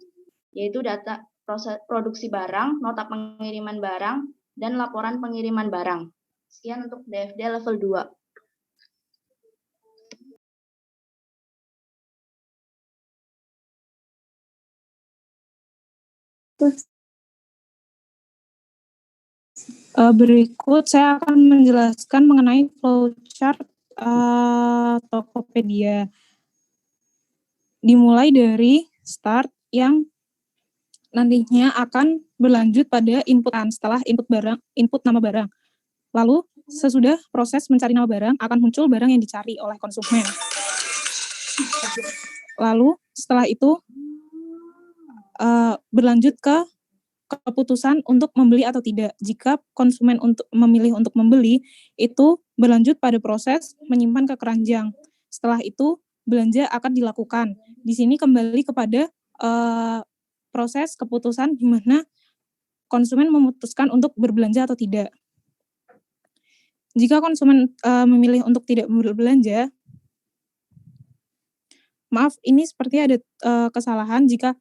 yaitu data proses produksi barang, nota pengiriman barang, dan laporan pengiriman barang. Sekian untuk DFD level 2. Berikut saya akan menjelaskan mengenai flowchart Tokopedia. Dimulai dari start yang nantinya akan berlanjut pada inputan setelah input nama barang. Lalu sesudah proses mencari nama barang akan muncul barang yang dicari oleh konsumen. Lalu setelah itu berlanjut ke keputusan untuk membeli atau tidak. Jika konsumen memilih untuk membeli, itu berlanjut pada proses menyimpan ke keranjang. Setelah itu belanja akan dilakukan. Di sini kembali kepada proses keputusan di mana konsumen memutuskan untuk berbelanja atau tidak. Jika konsumen memilih untuk tidak berbelanja, maaf, ini seperti ada kesalahan. Jika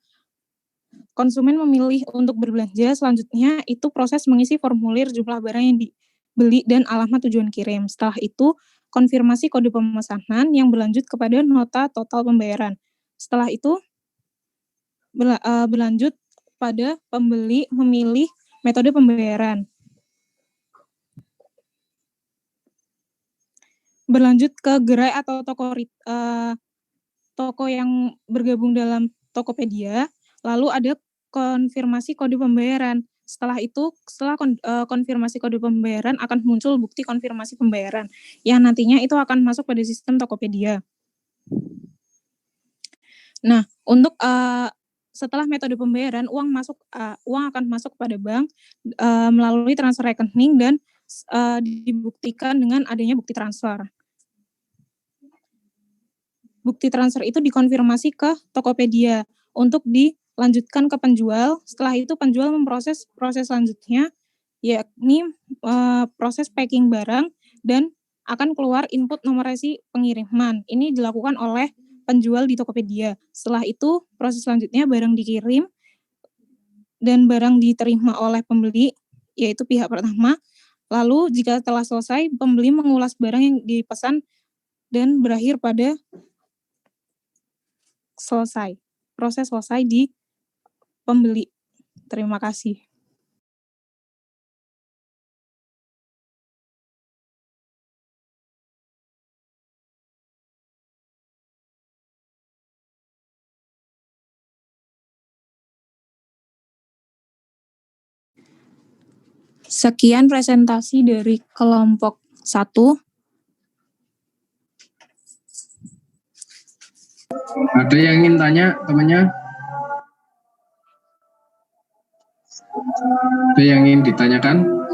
konsumen memilih untuk berbelanja, selanjutnya itu proses mengisi formulir jumlah barang yang dibeli dan alamat tujuan kirim. Setelah itu, konfirmasi kode pemesanan yang berlanjut kepada nota total pembayaran. Setelah itu, berlanjut pada pembeli memilih metode pembayaran. Berlanjut ke gerai atau toko yang bergabung dalam Tokopedia, lalu ada konfirmasi kode pembayaran. Setelah itu, setelah konfirmasi kode pembayaran akan muncul bukti konfirmasi pembayaran yang nantinya itu akan masuk pada sistem Tokopedia. Nah, untuk setelah metode pembayaran, uang akan masuk kepada bank melalui transfer rekening dan dibuktikan dengan adanya bukti transfer. Bukti transfer itu dikonfirmasi ke Tokopedia untuk dilanjutkan ke penjual. Setelah itu penjual memproses proses selanjutnya, yakni proses packing barang dan akan keluar input nomor resi pengiriman. Ini dilakukan oleh penjual di Tokopedia. Setelah itu proses selanjutnya barang dikirim dan barang diterima oleh pembeli, yaitu pihak pertama. Lalu jika telah selesai, pembeli mengulas barang yang dipesan dan berakhir pada selesai. Proses selesai di pembeli. Terima kasih. Sekian presentasi dari kelompok 1. Ada yang ingin tanya temannya? Ada yang ingin ditanyakan?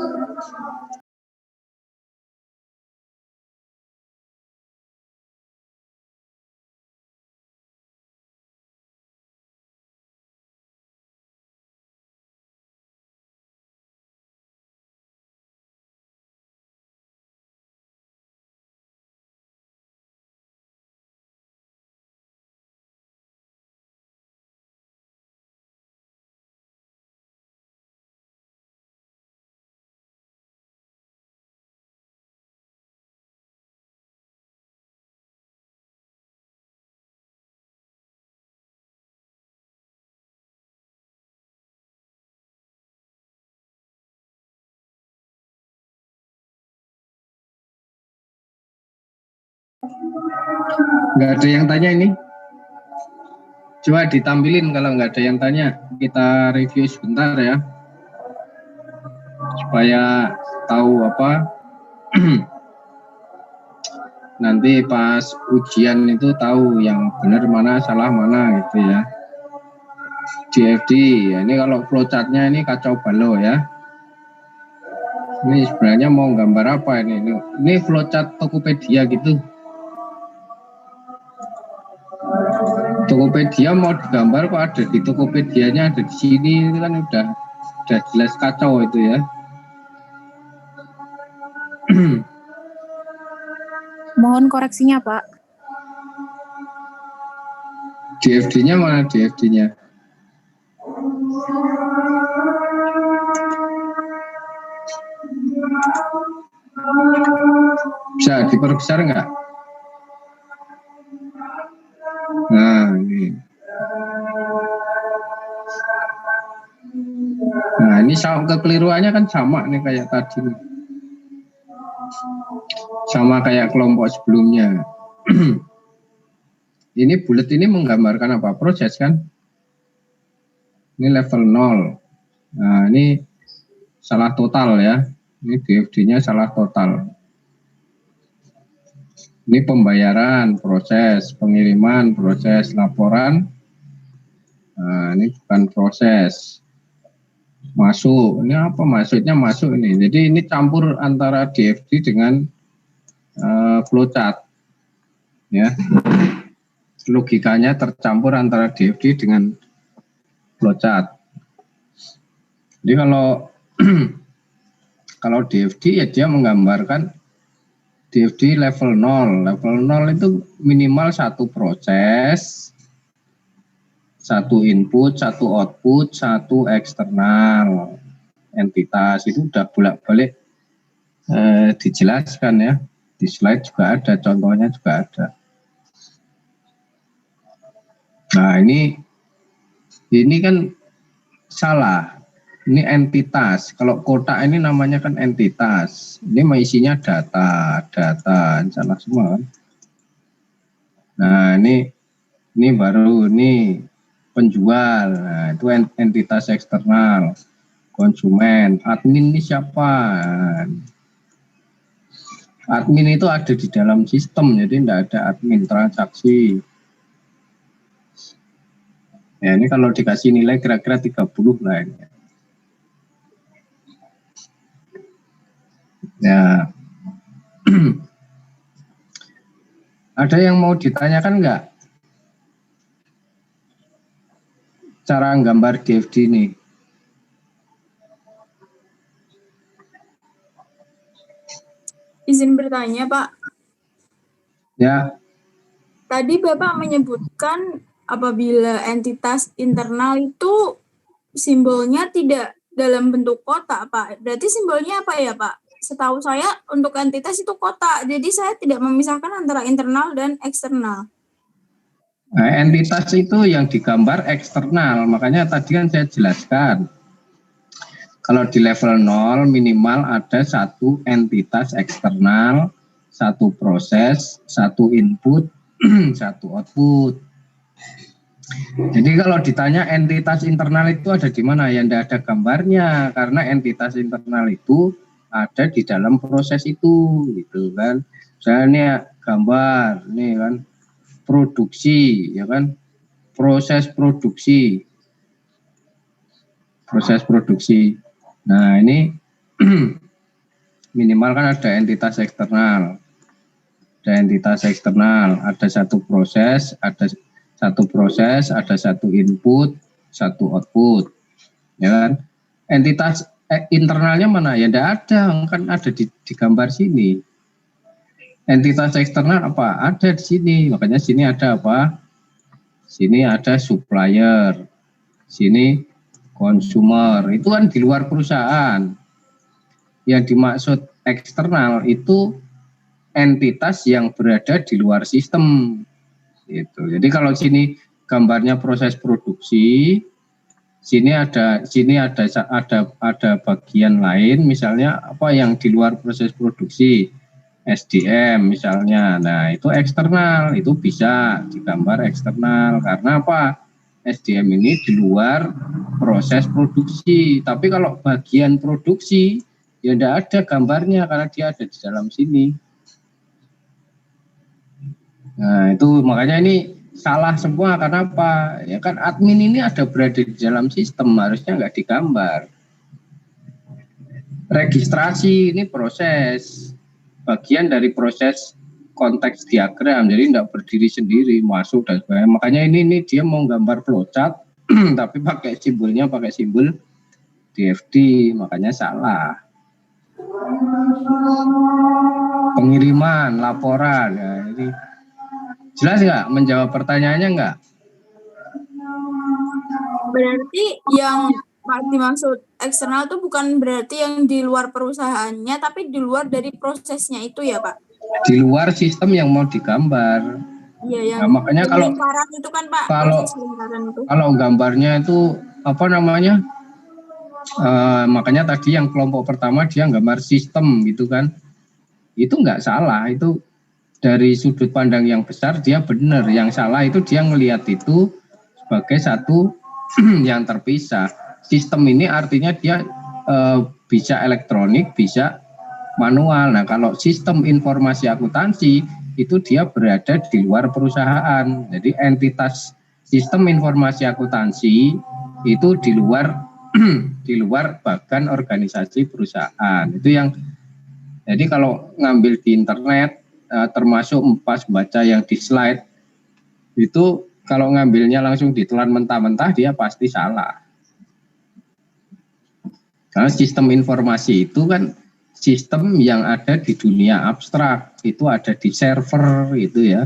Nggak ada yang tanya ini? Coba ditampilin kalau nggak ada yang tanya. Kita review sebentar ya. Supaya tahu apa. Nanti pas ujian itu tahu yang benar mana, salah mana gitu ya. DFD, ya, ini kalau flowchartnya ini kacau balau ya. Ini sebenarnya mau gambar apa ini? Ini flowchart Tokopedia gitu. Tokopedia mau digambar kok ada di Tokopedianya, ada di sini, itu kan udah jelas kacau itu ya. Mohon koreksinya, Pak. DFD-nya mana DFD-nya? Bisa diperbesar nggak? Nah, ini. Nah, ini sama kekeliruannya kan sama nih kayak tadi. Sama kayak kelompok sebelumnya. Ini bulat ini menggambarkan apa? Proses kan? Ini level 0. Nah, ini salah total ya. Ini DFD-nya salah total. Ini pembayaran, proses, pengiriman, proses, laporan. Nah, ini bukan proses. Masuk, ini apa maksudnya masuk ini? Jadi ini campur antara DFD dengan flowchart. Ya. Logikanya tercampur antara DFD dengan flowchart. Jadi kalau DFD ya dia menggambarkan DFD level 0. Level 0 itu minimal satu proses, satu input, satu output, satu eksternal entitas. Itu udah bolak-balik dijelaskan ya. Di slide juga ada, contohnya juga ada. Nah, ini kan salah. Ini entitas. Kalau kotak ini namanya kan entitas. Ini isinya data, salah semua kan. Nah, ini baru ini penjual. Nah, itu entitas eksternal. Konsumen, admin ini siapa? Admin itu ada di dalam sistem, jadi tidak ada admin transaksi. Ya, ini kalau dikasih nilai kira-kira 30 lah ini. Ya. Ada yang mau ditanyakan nggak? Cara gambar DFD ini. Izin bertanya, Pak. Ya. Tadi Bapak menyebutkan apabila entitas internal itu simbolnya tidak dalam bentuk kotak, Pak. Berarti simbolnya apa ya, Pak? Setahu saya untuk entitas itu kotak, jadi saya tidak memisahkan antara internal dan eksternal. Nah, entitas itu yang digambar eksternal, makanya tadi kan saya jelaskan. Kalau di level 0 minimal ada satu entitas eksternal, satu proses, satu input, satu output. Jadi kalau ditanya entitas internal itu ada di mana, ya tidak ada gambarnya, karena entitas internal itu ada di dalam proses itu, gitu kan. Misalnya gambar, nih kan, produksi, ya kan, proses produksi. Nah ini minimal kan ada entitas eksternal. Ada satu proses, ada satu input, satu output, ya kan. Entitas internalnya mana? Ya tidak ada, kan ada di gambar sini. Entitas eksternal apa? Ada di sini, makanya sini ada apa? Sini ada supplier, sini consumer, itu kan di luar perusahaan. Yang dimaksud eksternal itu entitas yang berada di luar sistem. Gitu. Jadi kalau sini gambarnya proses produksi, sini ada bagian lain, misalnya apa yang di luar proses produksi, SDM misalnya. Nah itu eksternal, itu bisa digambar eksternal karena apa? SDM ini di luar proses produksi. Tapi kalau bagian produksi ya tidak ada gambarnya karena dia ada di dalam sini. Nah itu makanya ini salah semua, karena apa? Ya kan admin ini ada berada di dalam sistem, harusnya nggak digambar. Registrasi ini proses, bagian dari proses konteks diagram, jadi tidak berdiri sendiri, masuk dan sebagainya. Makanya ini dia mau gambar flowchart, tapi pakai simbol DFD, makanya salah. Pengiriman, laporan, ya ini jelas nggak? Menjawab pertanyaannya nggak? Berarti yang dimaksud eksternal itu bukan berarti yang di luar perusahaannya, tapi di luar dari prosesnya itu ya Pak? Di luar sistem yang mau digambar. Iya, yang nah, makanya kalau lingkaran itu kan Pak, proses lingkaran itu. Kalau gambarnya itu apa namanya? Makanya tadi yang kelompok pertama dia gambar sistem gitu kan. Itu nggak salah, itu dari sudut pandang yang besar dia benar. Yang salah itu dia ngelihat itu sebagai satu yang terpisah. Sistem ini artinya dia bisa elektronik, bisa manual. Nah kalau sistem informasi akuntansi itu dia berada di luar perusahaan. Jadi entitas sistem informasi akuntansi itu di luar bahkan organisasi perusahaan. Itu yang jadi kalau ngambil di internet termasuk pas baca yang di slide itu kalau ngambilnya langsung ditelan mentah-mentah dia pasti salah. Karena sistem informasi itu kan sistem yang ada di dunia abstrak, itu ada di server itu ya.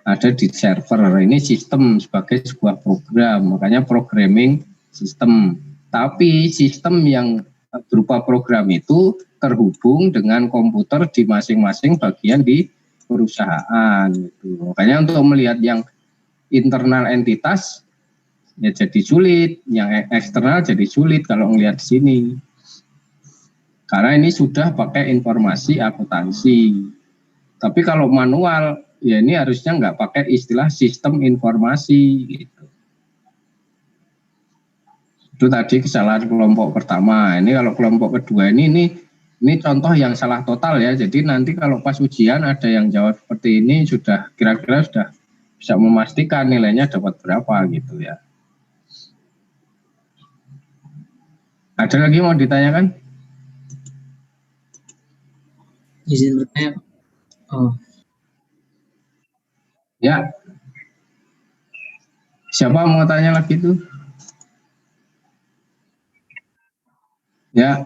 Ada di server, ini sistem sebagai sebuah program, makanya programming system. Tapi sistem yang berupa program itu terhubung dengan komputer di masing-masing bagian di perusahaan. Gitu. Makanya untuk melihat yang internal entitas ya jadi sulit, yang eksternal jadi sulit kalau melihat di sini. Karena ini sudah pakai informasi akuntansi. Tapi kalau manual, ya ini harusnya nggak pakai istilah sistem informasi. Gitu. Itu tadi kesalahan kelompok pertama. Ini kalau kelompok kedua ini contoh yang salah total ya. Jadi nanti kalau pas ujian ada yang jawab seperti ini sudah kira-kira sudah bisa memastikan nilainya dapat berapa gitu ya. Ada lagi mau ditanyakan? Izin bertanya. Oh. Ya. Siapa mau tanya lagi tuh? Ya.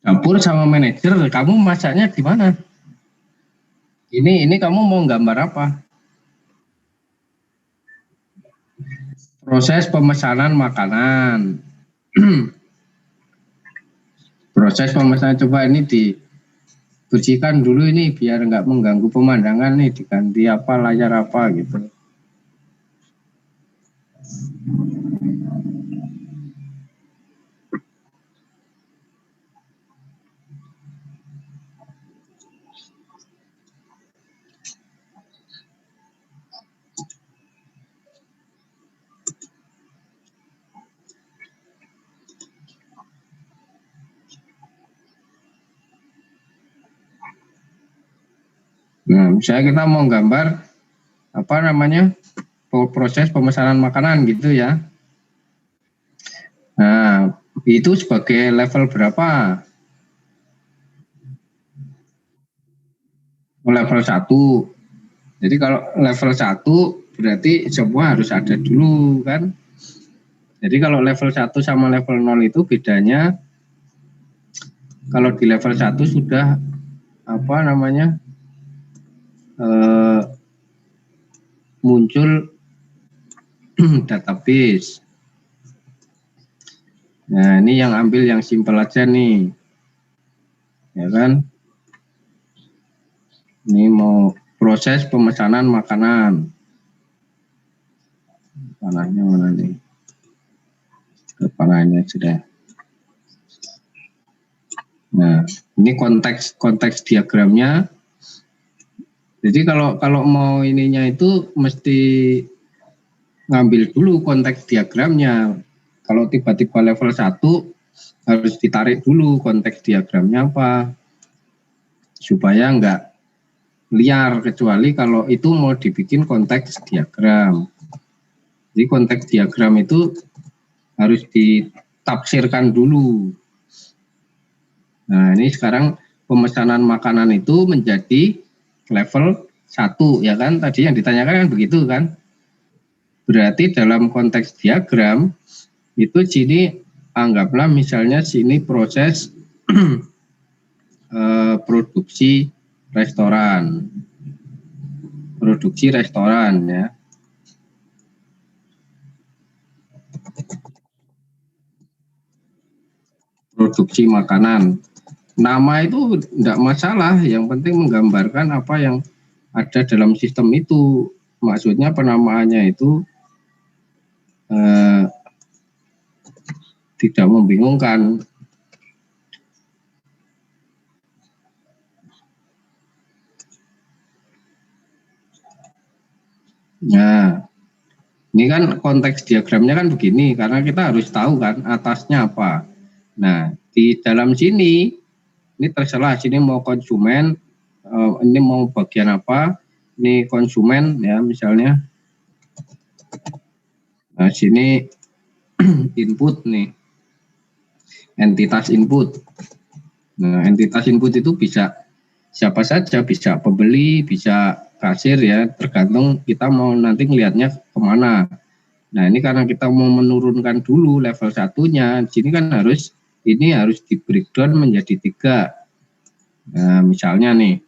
Campur sama manajer, kamu masaknya di mana? Ini kamu mau gambar apa? Proses pemesanan makanan. Proses pemesanan, coba ini dibersihkan dulu ini biar nggak mengganggu pemandangan nih, diganti apa layar apa gitu. Nah, misalnya kita mau gambar apa namanya proses pemesanan makanan gitu ya. Nah, itu sebagai level berapa? Level 1. Jadi kalau level 1 berarti semua harus ada dulu kan. Jadi kalau level 1 sama level 0 itu bedanya, kalau di level 1 sudah apa namanya muncul database. Nah, ini yang ambil yang simpel aja nih. Ya kan? Ini mau proses pemesanan makanan. Panahnya mana nih? Panahnya sudah. Nah, ini konteks diagramnya. Jadi kalau mau ininya itu mesti ngambil dulu konteks diagramnya. Kalau tiba-tiba level 1 harus ditarik dulu konteks diagramnya apa. Supaya enggak liar, kecuali kalau itu mau dibikin konteks diagram. Jadi konteks diagram itu harus ditafsirkan dulu. Nah, ini sekarang pemesanan makanan itu menjadi level 1 ya kan, tadi yang ditanyakan kan begitu kan. Berarti dalam konteks diagram itu sini anggaplah misalnya sini proses produksi restoran. Produksi restoran ya. Produksi makanan. Nama itu tidak masalah, yang penting menggambarkan apa yang ada dalam sistem itu. Maksudnya penamaannya itu tidak membingungkan. Nah, ini kan konteks diagramnya kan begini, karena kita harus tahu kan atasnya apa. Nah, di dalam sini, ini terserah, sini mau konsumen, ini mau bagian apa, ini konsumen ya misalnya. Nah, sini input nih, entitas input. Nah, entitas input itu bisa siapa saja, bisa pembeli, bisa kasir ya, tergantung kita mau nanti ngelihatnya kemana. Nah, ini karena kita mau menurunkan dulu level 1-nya, sini kan ini harus di breakdown menjadi 3. Nah, misalnya nih,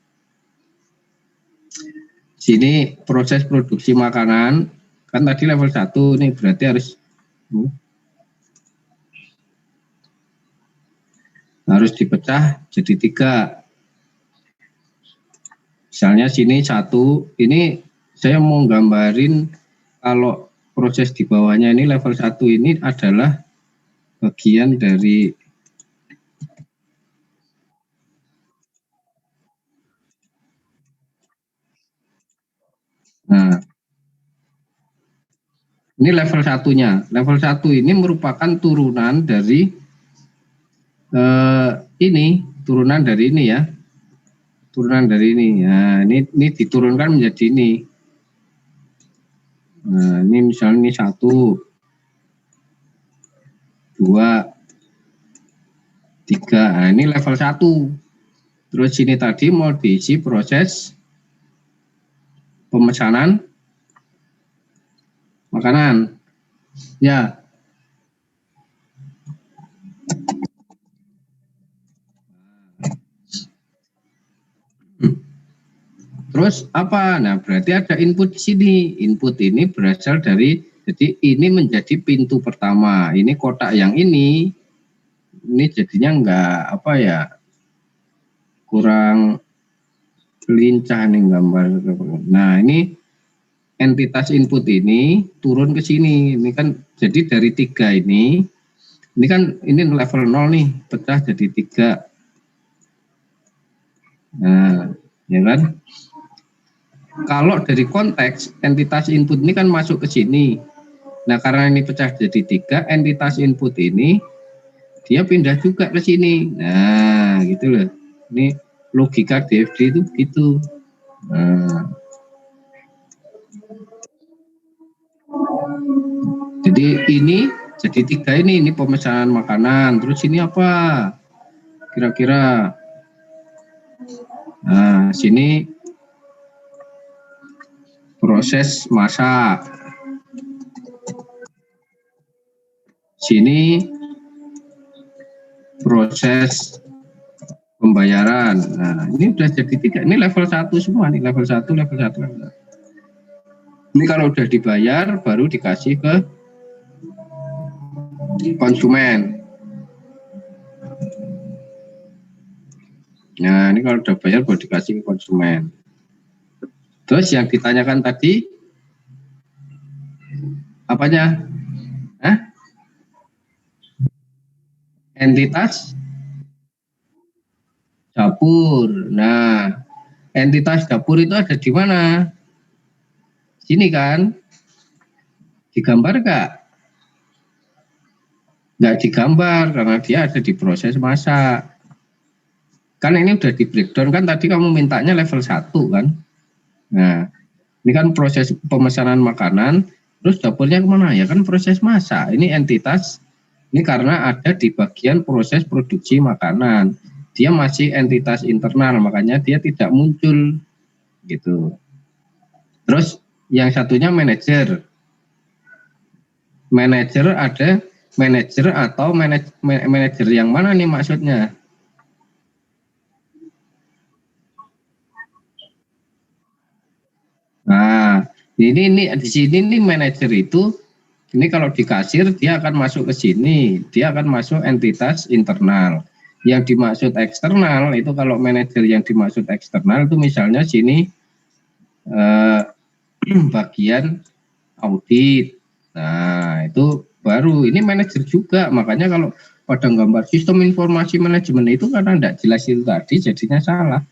sini proses produksi makanan, kan tadi level 1 nih, berarti harus dipecah jadi 3. Misalnya sini 1, ini saya mau gambarin kalau proses di bawahnya ini level 1 ini adalah bagian dari nah, ini level 1-nya. Level 1 ini merupakan turunan dari turunan dari ini ya. Turunan dari ini. Nah, ini diturunkan menjadi ini. Nah, ini misalnya ini 1, 2, 3. Nah, ini level 1. Terus sini tadi mau diisi proses pemesanan makanan. Ya. Terus apa? Nah, berarti ada input di sini. Input ini berasal dari, jadi ini menjadi pintu pertama. Ini kotak yang ini jadinya enggak apa ya, kurang lincah nih gambar. Nah, ini entitas input ini turun ke sini. Ini kan jadi dari 3 ini kan ini level 0 nih, pecah jadi 3. Nah, ya kan? Kalau dari konteks entitas input ini kan masuk ke sini. Nah, karena ini pecah jadi 3, entitas input ini dia pindah juga ke sini. Nah, gitu loh. Ini logika DFD itu begitu. Nah, jadi ini jadi 3 ini pemesanan makanan. Terus ini apa? Kira-kira. Nah, sini proses masak. Sini proses pembayaran. Nah, ini udah jadi 3. Ini level 1 semua nih, level 1, level 1, level 1. Ini kalau udah dibayar baru dikasih ke konsumen. Nah, ini kalau udah bayar baru dikasih ke konsumen. Terus yang ditanyakan tadi apanya? Hah? Entitas dapur. Nah, entitas dapur itu ada di mana? Sini kan? Digambar nggak? Nggak digambar karena dia ada di proses masak. Kan ini udah di breakdown kan, tadi kamu mintanya level 1 kan? Nah, ini kan proses pemesanan makanan, terus dapurnya kemana? Ya kan proses masak. Ini entitas, ini karena ada di bagian proses produksi makanan. Dia masih entitas internal, makanya dia tidak muncul gitu. Terus yang satunya manajer. Manajer ada manajer atau manajer yang mana nih maksudnya? Nah, ini di sini nih manajer itu, ini kalau di kasir dia akan masuk ke sini, dia akan masuk entitas internal. Yang dimaksud eksternal itu kalau manajer yang dimaksud eksternal itu misalnya sini bagian audit. Nah, itu baru ini manajer juga. Makanya kalau pada gambar sistem informasi manajemen itu karena tidak jelas itu tadi jadinya salah.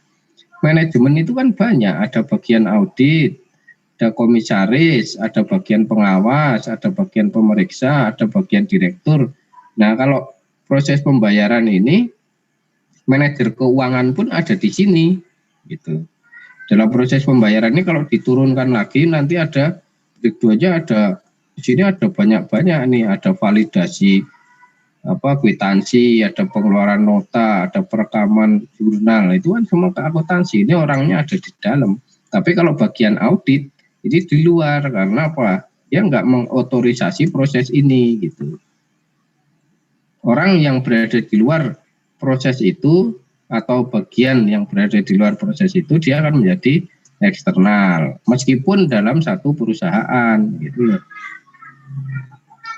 Manajemen itu kan banyak, ada bagian audit, ada komisaris, ada bagian pengawas, ada bagian pemeriksa, ada bagian direktur. Nah, kalau proses pembayaran ini manajer keuangan pun ada di sini gitu. Dalam proses pembayaran ini kalau diturunkan lagi nanti ada aja ada di sini ada banyak-banyak nih, ada validasi kwitansi, ada pengeluaran nota, ada perekaman jurnal, itu kan semua keakuntansi. Ini orangnya ada di dalam. Tapi kalau bagian audit ini di luar karena apa? Dia nggak mengotorisasi proses ini gitu. Orang yang berada di luar proses itu atau bagian yang berada di luar proses itu dia akan menjadi eksternal meskipun dalam satu perusahaan gitu.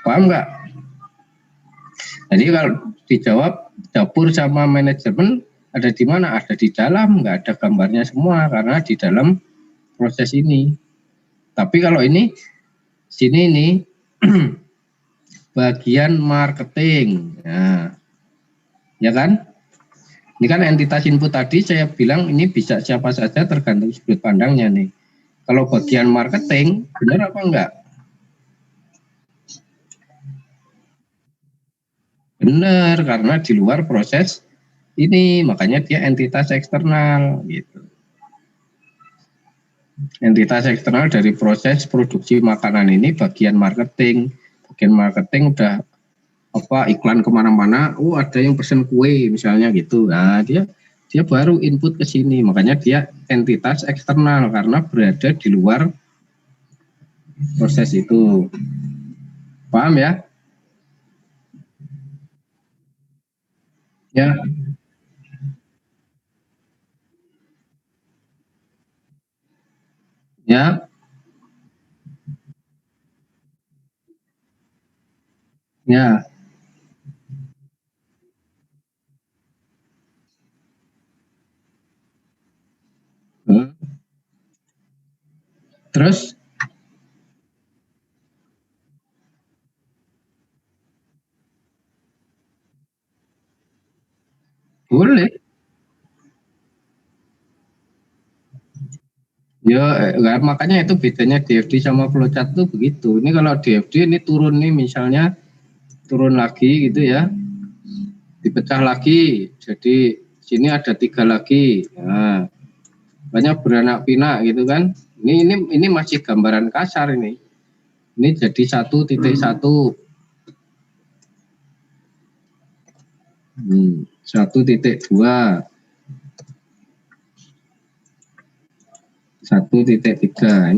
Paham nggak? Jadi kalau dijawab dapur sama manajemen ada di mana? Ada di dalam, nggak ada gambarnya semua karena di dalam proses ini. Tapi kalau ini sini nih bagian marketing, nah, ya kan? Ini kan entitas input tadi saya bilang ini bisa siapa saja tergantung sudut pandangnya nih. Kalau bagian marketing benar apa enggak? Benar, karena di luar proses ini, makanya dia entitas eksternal gitu. Entitas eksternal dari proses produksi makanan ini bagian marketing. Bagian marketing udah iklan kemana-mana, ada yang pesen kue misalnya gitu. Nah dia baru input ke sini, makanya dia entitas eksternal karena berada di luar proses itu. Paham ya? Ya. Ya. Ya. Terus boleh. Ya, makanya itu bedanya DFD sama flowchart tuh begitu. Ini kalau DFD ini turun nih misalnya turun lagi gitu ya, dipecah lagi. Jadi sini ada 3 lagi. Nah, banyak beranak pinak gitu kan. Ini masih gambaran kasar ini. Ini jadi 1.1. 1.2. 1.3.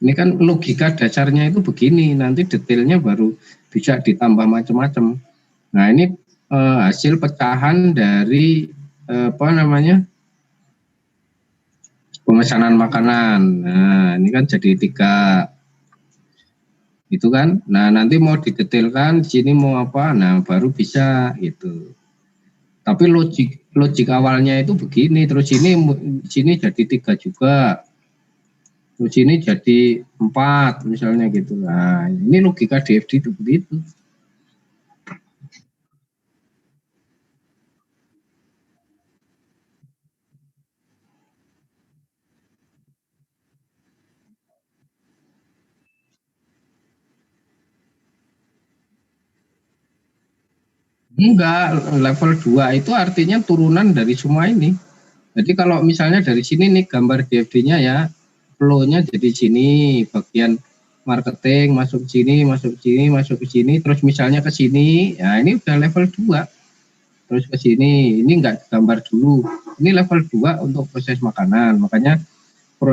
Ini kan logika dasarnya itu begini, nanti detailnya baru bisa ditambah macam-macam. Nah, ini hasil pecahan dari pemesanan makanan. Nah, ini kan jadi 3 itu kan. Nah, nanti mau didetailkan di sini mau apa, nah baru bisa gitu. Tapi logik awalnya itu begini, terus sini jadi 3 juga, terus ini jadi 4 misalnya gitu. Nah, ini logika DFD itu begitu. Enggak, level 2 itu artinya turunan dari semua ini. Jadi kalau misalnya dari sini nih gambar DFD-nya ya, flow-nya jadi sini, bagian marketing masuk ke sini, masuk ke sini, terus misalnya ke sini, ya ini udah level 2. Terus ke sini, ini enggak gambar dulu. Ini level 2 untuk proses makanan. Makanya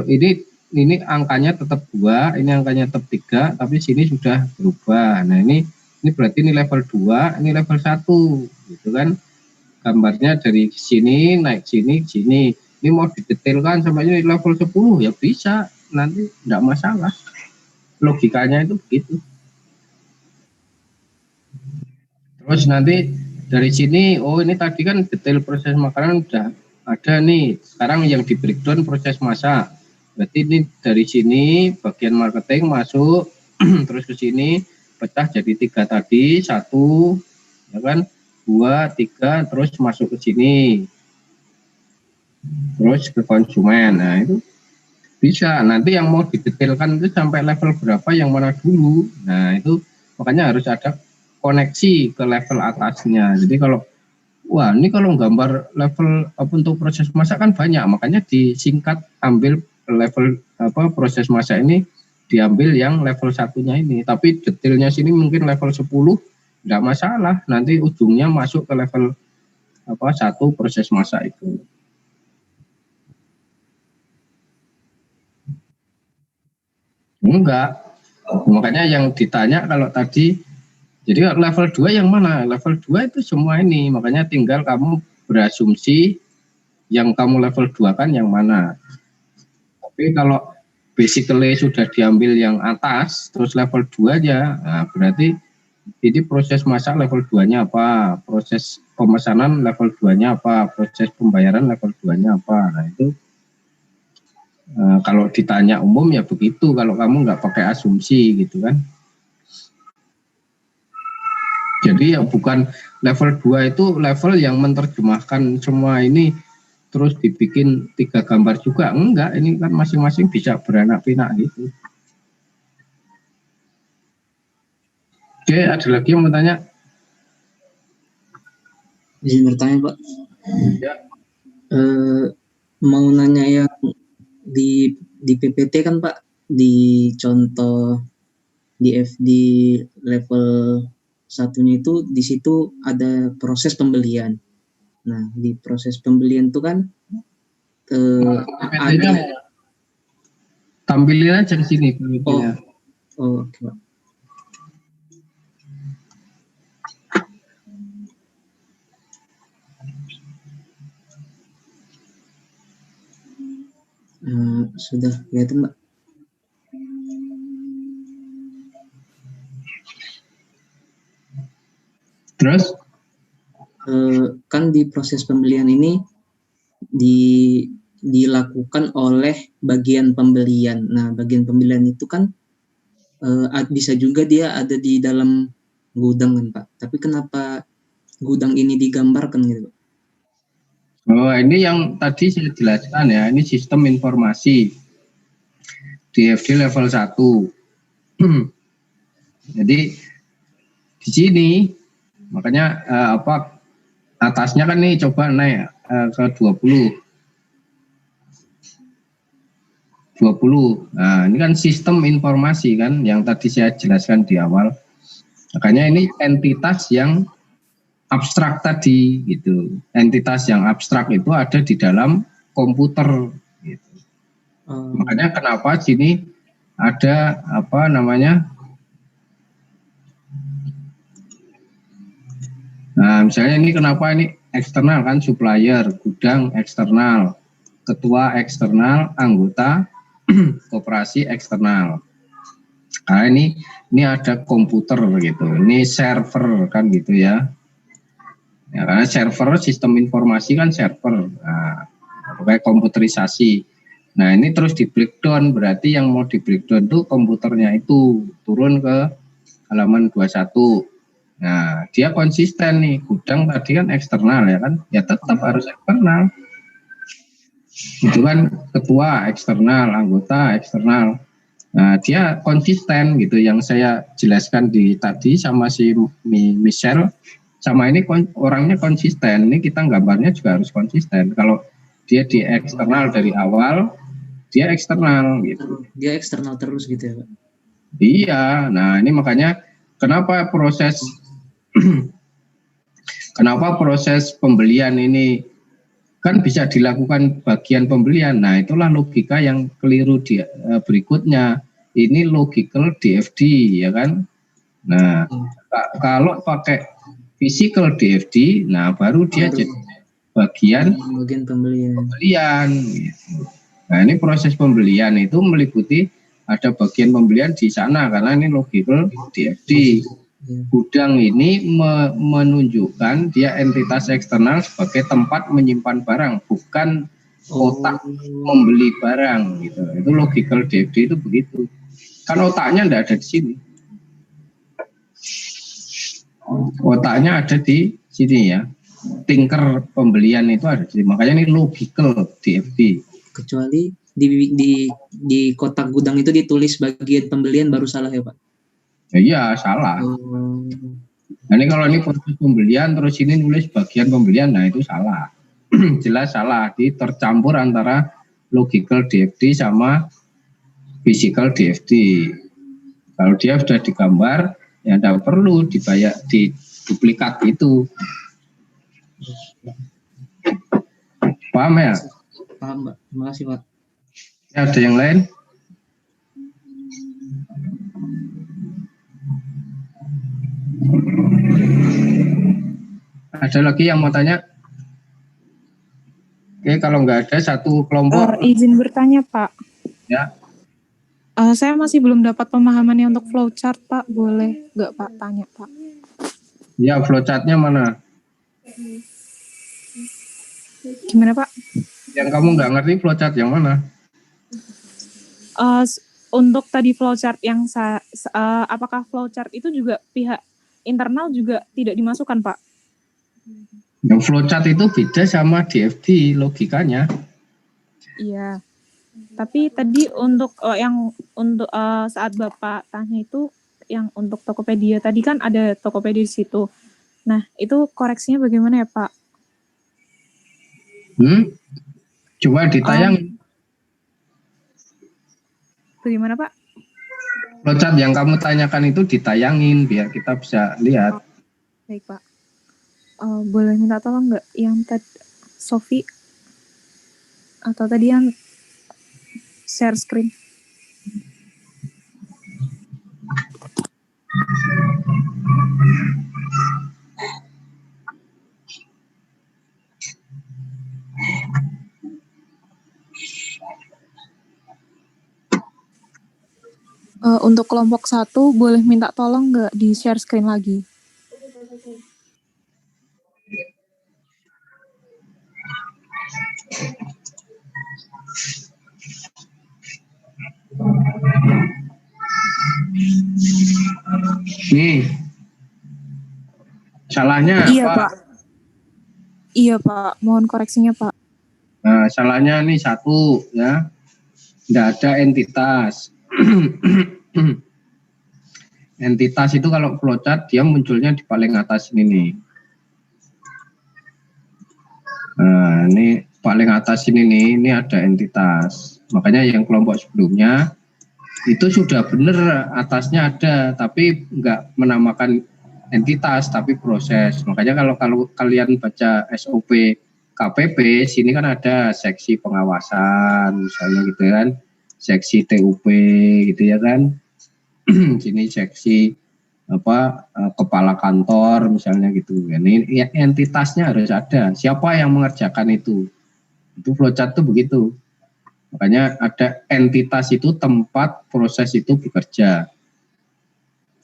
ini angkanya tetap 2, ini angkanya tetap 3, tapi sini sudah berubah. Nah, ini berarti ini level 2, ini level 1 gitu kan. Gambarnya dari sini naik sini. Ini mau didetailkan sampai ini level 10 ya bisa, nanti enggak masalah. Logikanya itu begitu. Terus nanti dari sini, oh ini tadi kan detail proses makanan udah ada nih. Sekarang yang di breakdown proses masak. Berarti ini dari sini bagian marketing masuk terus ke sini pecah jadi 3 tadi, 1 ya kan, 2, 3 terus masuk ke sini. Terus ke konsumen. Nah, itu bisa. Nanti yang mau didetailkan itu sampai level berapa yang mana dulu. Nah, itu makanya harus ada koneksi ke level atasnya. Jadi kalau wah, ini kalau gambar level untuk proses masak kan banyak, makanya disingkat ambil level proses masak ini diambil yang level 1-nya ini. Tapi detailnya sini mungkin level 10 enggak masalah. Nanti ujungnya masuk ke level 1 proses masak itu. Enggak. Makanya yang ditanya kalau tadi, jadi level 2 yang mana? Level 2 itu semua ini. Makanya tinggal kamu berasumsi yang kamu level 2 kan yang mana. Tapi kalau basically sudah diambil yang atas, terus level 2 aja, nah berarti ini proses masak level 2-nya apa, proses pemesanan level 2-nya apa, proses pembayaran level 2-nya apa. Nah itu kalau ditanya umum ya begitu, kalau kamu nggak pakai asumsi gitu kan. Jadi ya bukan level 2 itu level yang menerjemahkan semua ini terus dibikin 3 gambar juga, enggak, ini kan masing-masing bisa beranak pinak gitu. Oke, ada lagi yang mau tanya? Izin bertanya, Pak. Ya. Mau nanya yang di PPT kan, Pak, di contoh DFD level 1-nya itu di situ ada proses pembelian. Nah, di proses pembelian itu kan ada tampilin aja di sini. Oh, oke, Pak. Sudah kelihatan, Mbak. Terus? Kan di proses pembelian ini dilakukan oleh bagian pembelian. Nah, bagian pembelian itu kan bisa juga dia ada di dalam gudang kan, Pak. Tapi kenapa gudang ini digambarkan gitu, Pak? Oh, ini yang tadi saya jelaskan ya, ini sistem informasi DFD level 1. Jadi di sini makanya atasnya kan nih coba naik ke 20. 20. Nah, ini kan sistem informasi kan yang tadi saya jelaskan di awal. Makanya ini entitas yang abstrak tadi gitu. Entitas yang abstrak itu ada di dalam komputer gitu. Makanya kenapa sini ada apa namanya? Nah, misalnya ini kenapa ini eksternal kan, supplier, gudang eksternal, ketua eksternal, anggota koperasi eksternal. Nah, ini ada komputer gitu. Ini server kan gitu ya. Ya, karena server sistem informasi kan server. Nah, kayak komputerisasi. Nah, ini terus di breakdown, berarti yang mau di breakdown itu komputernya itu turun ke halaman 21. Nah, dia konsisten nih, gudang tadi kan eksternal ya kan, ya tetap harus eksternal. Itu kan ketua eksternal, anggota eksternal. Nah, dia konsisten gitu, yang saya jelaskan di tadi sama si Michelle, sama ini orangnya konsisten. Ini kita gambarnya juga harus konsisten. Kalau dia di eksternal dari awal, dia eksternal gitu. Dia eksternal terus gitu ya Pak? Iya, nah ini makanya kenapa proses pembelian ini kan bisa dilakukan bagian pembelian. Nah, itulah logika yang keliru di berikutnya. Ini logical DFD ya kan. Nah, kalau pakai physical DFD, nah baru dia jadi bagian pembelian gitu. Nah, ini proses pembelian itu meliputi ada bagian pembelian di sana karena ini logical DFD. Gudang ini menunjukkan dia entitas eksternal sebagai tempat menyimpan barang, bukan otak membeli barang gitu. Itu logical DFD itu begitu. Kan otaknya enggak ada di sini. Otaknya ada di sini ya. Thinker pembelian itu ada di sini. Makanya ini logical DFD. Kecuali di kotak gudang itu ditulis bagian pembelian baru salah ya Pak? Iya, salah. Nah, ini kalau ini proses pembelian terus ini nulis bagian pembelian, nah itu salah. Jelas salah, tercampur antara logical DFD sama physical DFD. Kalau dia sudah digambar, ya tidak perlu dibayar di duplikat itu. Paham ya? Paham Pak, terima kasih Pak. Ya, ada yang lain? Ada lagi yang mau tanya? Oke, kalau nggak ada satu kelompok. Izin bertanya Pak. Ya. Saya masih belum dapat pemahamannya untuk flowchart Pak. Boleh nggak Pak tanya Pak? Ya, flowchartnya mana? Gimana Pak? Yang kamu nggak ngerti flowchart yang mana? Untuk tadi flowchart yang apakah flowchart itu juga pihak internal juga tidak dimasukkan Pak? Yang flowchart itu beda sama DFD logikanya. Iya. Tapi tadi untuk saat Bapak tanya itu yang untuk Tokopedia tadi kan ada Tokopedia di situ. Nah, itu koreksinya bagaimana ya, Pak? Coba ditayang. Bagaimana, Pak? Flowchart yang kamu tanyakan itu ditayangin biar kita bisa lihat. Baik, Pak. Boleh minta tolong nggak yang tadi Sofi atau tadi yang share screen? Untuk kelompok 1 boleh minta tolong nggak di share screen lagi? Nih, salahnya iya, apa? Pak. Iya Pak, mohon koreksinya Pak. Nah, salahnya nih satu ya, tidak ada entitas. Entitas itu kalau flowchart dia munculnya di paling atas ini nih. Nah, ini paling atas ini ada entitas. Makanya yang kelompok sebelumnya itu sudah benar atasnya ada, tapi nggak menamakan entitas, tapi proses. Makanya kalau kalian baca SOP KPP, sini kan ada seksi pengawasan, misalnya gitu kan, seksi TUP gitu ya kan, sini seksi kepala kantor misalnya gitu. Ini entitasnya harus ada. Siapa yang mengerjakan itu flowchart tuh begitu. Makanya ada entitas itu tempat proses itu bekerja.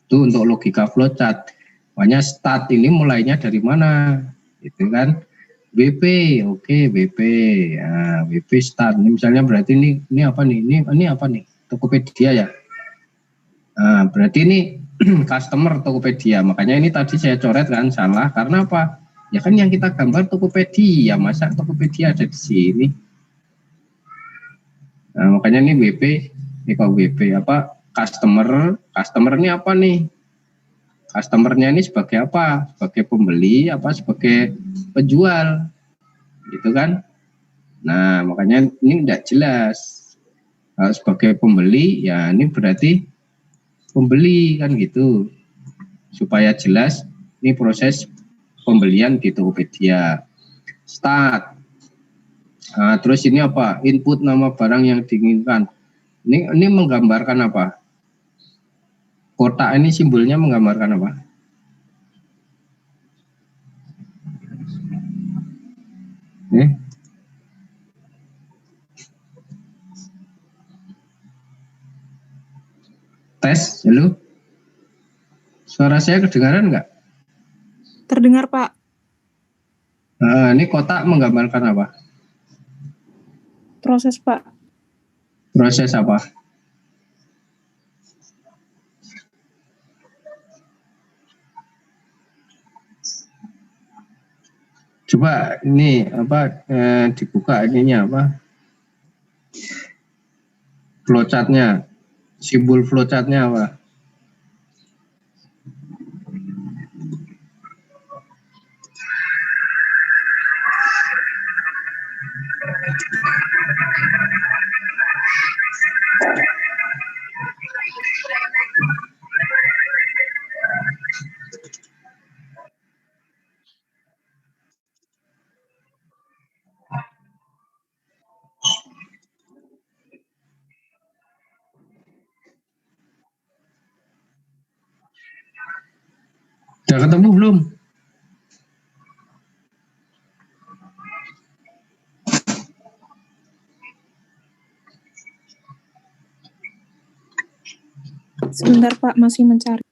Itu untuk logika flowchart. Makanya start ini mulainya dari mana? Gitu kan. BP, oke BP. Nah, BP start. Ini misalnya berarti ini apa nih? Ini apa nih? Tokopedia ya. Nah, berarti ini customer Tokopedia. Makanya ini tadi saya coret kan salah karena apa? Ya kan yang kita gambar Tokopedia, masa Tokopedia ada di sini. Nah, makanya ini WP, ini kalau WP apa? Customer ini apa nih? Customernya ini sebagai apa? Sebagai pembeli apa sebagai penjual? Gitu kan? Nah, makanya ini tidak jelas. Kalau sebagai pembeli, ya ini berarti pembeli kan gitu. Supaya jelas, ini proses pembelian di Tokopedia. Start. Nah, terus ini apa? Input nama barang yang diinginkan. Ini menggambarkan apa? Kotak ini simbolnya menggambarkan apa? Tes, halo? Suara saya kedengaran nggak? Terdengar, Pak. Nah, ini kotak menggambarkan apa? Proses, Pak. Proses apa? Coba ini apa dibuka ininya apa? Flowchartnya, simbol flowchartnya apa? Udah ketemu belum? Sebentar, Pak, masih mencari.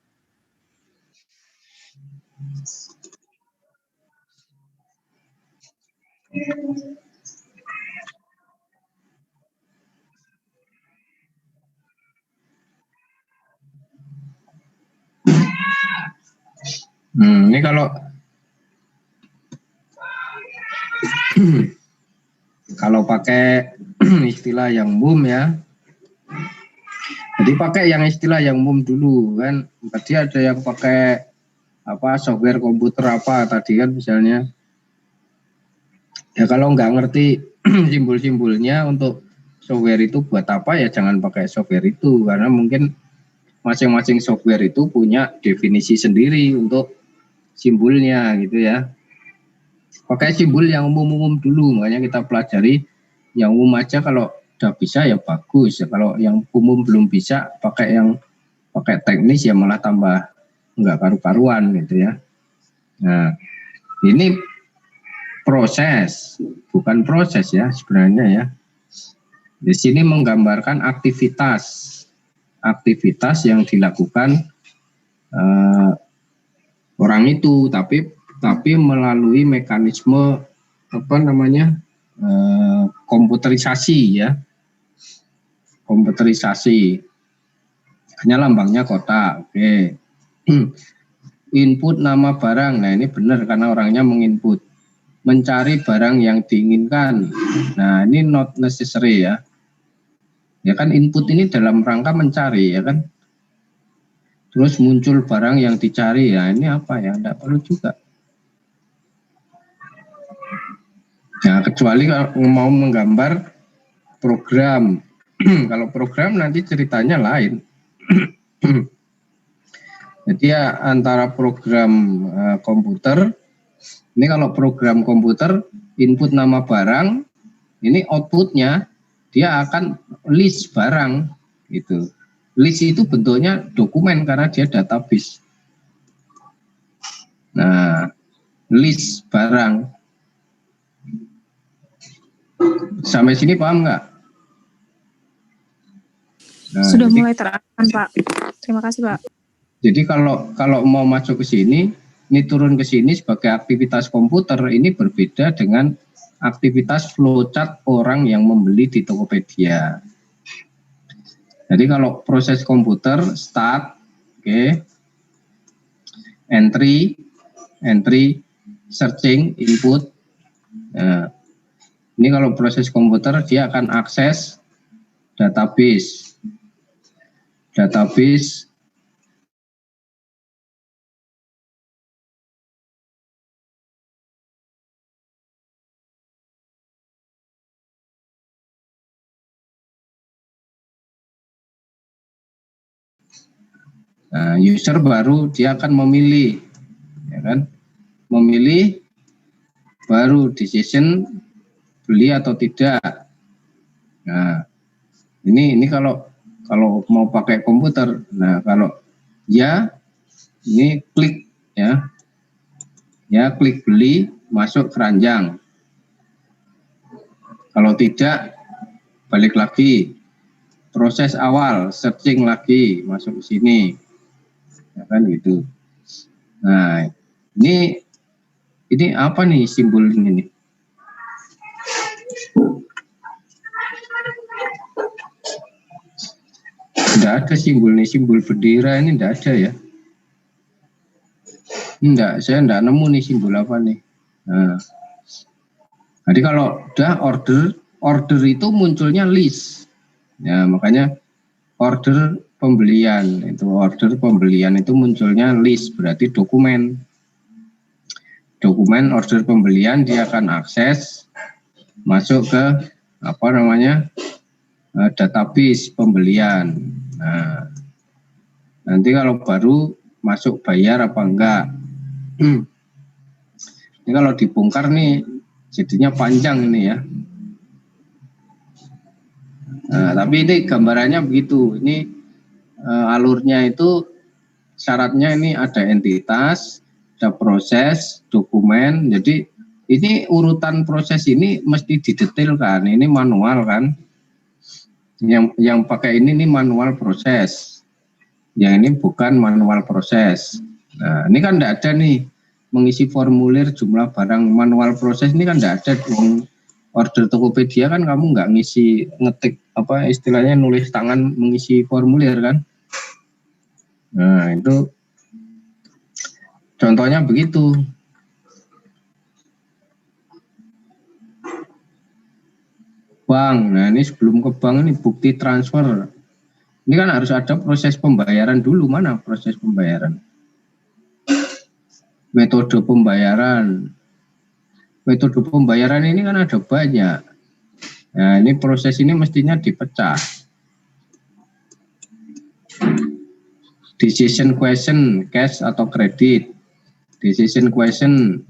Ini kalau pakai istilah yang umum ya. Jadi pakai yang istilah yang umum dulu kan. Tadi ada yang pakai apa software komputer apa tadi kan misalnya. Ya kalau nggak ngerti simbol-simbolnya untuk software itu buat apa ya jangan pakai software itu karena mungkin masing-masing software itu punya definisi sendiri untuk simbolnya gitu ya. Pakai simbol yang umum-umum dulu, makanya kita pelajari yang umum aja. Kalau udah bisa ya bagus ya, kalau yang umum belum bisa pakai yang pakai teknis ya malah tambah nggak karu-karuan gitu ya. Nah ini proses bukan proses ya sebenarnya ya. Di sini menggambarkan aktivitas yang dilakukan orang itu, tapi melalui mekanisme apa namanya komputerisasi ya, komputerisasi. Hanya lambangnya kotak, oke. Input nama barang, nah ini benar karena orangnya menginput. Mencari barang yang diinginkan, nah ini not necessary ya. Ya kan input ini dalam rangka mencari ya kan. Terus muncul barang yang dicari, ya ini apa ya, tidak perlu juga. Nah, kecuali kalau mau menggambar program. Kalau program nanti ceritanya lain. Jadi ya antara program komputer, ini kalau program komputer input nama barang, ini outputnya dia akan list barang gitu. List itu bentuknya dokumen karena dia database. Nah, list barang. Sampai sini paham nggak? Nah, Sudah mulai terangkan, Pak. Terima kasih, Pak. Jadi kalau mau masuk ke sini, ini turun ke sini sebagai aktivitas komputer, ini berbeda dengan aktivitas flowchart orang yang membeli di Tokopedia. Jadi kalau proses komputer start, oke, entry, searching, input. Nah, ini kalau proses komputer dia akan akses database. Nah, user baru dia akan memilih, ya kan? Memilih, baru decision beli atau tidak. Nah, ini kalau mau pakai komputer. Nah, kalau ya, ini klik ya, klik beli, masuk keranjang. Kalau tidak, balik lagi, proses awal, searching lagi, masuk ke sini. Ya kan gitu. Nah, ini apa nih simbol ini nih? Tidak ada simbol nih, simbol bendera ini tidak ada ya. Enggak, saya enggak nemu nih simbol apa nih. Nah, jadi kalau udah order itu munculnya list. Ya, makanya order pembelian itu munculnya list, berarti dokumen order pembelian dia akan akses masuk ke database pembelian. Nah, nanti kalau baru masuk bayar apa enggak. Ini kalau dibongkar nih jadinya panjang ini ya. Nah, tapi ini gambarannya begitu. Ini alurnya itu syaratnya ini ada entitas, ada proses, dokumen. Jadi ini urutan proses ini mesti didetailkan. Ini manual kan. Yang pakai ini manual proses. Yang ini bukan manual proses. Nah, ini kan tidak ada nih mengisi formulir jumlah barang. Manual proses ini kan tidak ada. Order Tokopedia kan kamu nggak ngisi, ngetik apa istilahnya nulis tangan mengisi formulir kan. Nah, itu contohnya begitu. Bank, nah ini sebelum ke bank ini bukti transfer. Ini kan harus ada proses pembayaran dulu. Mana proses pembayaran? Metode pembayaran. Metode pembayaran ini kan ada banyak. Nah, ini proses ini mestinya dipecah. Decision question, cash atau kredit. Decision question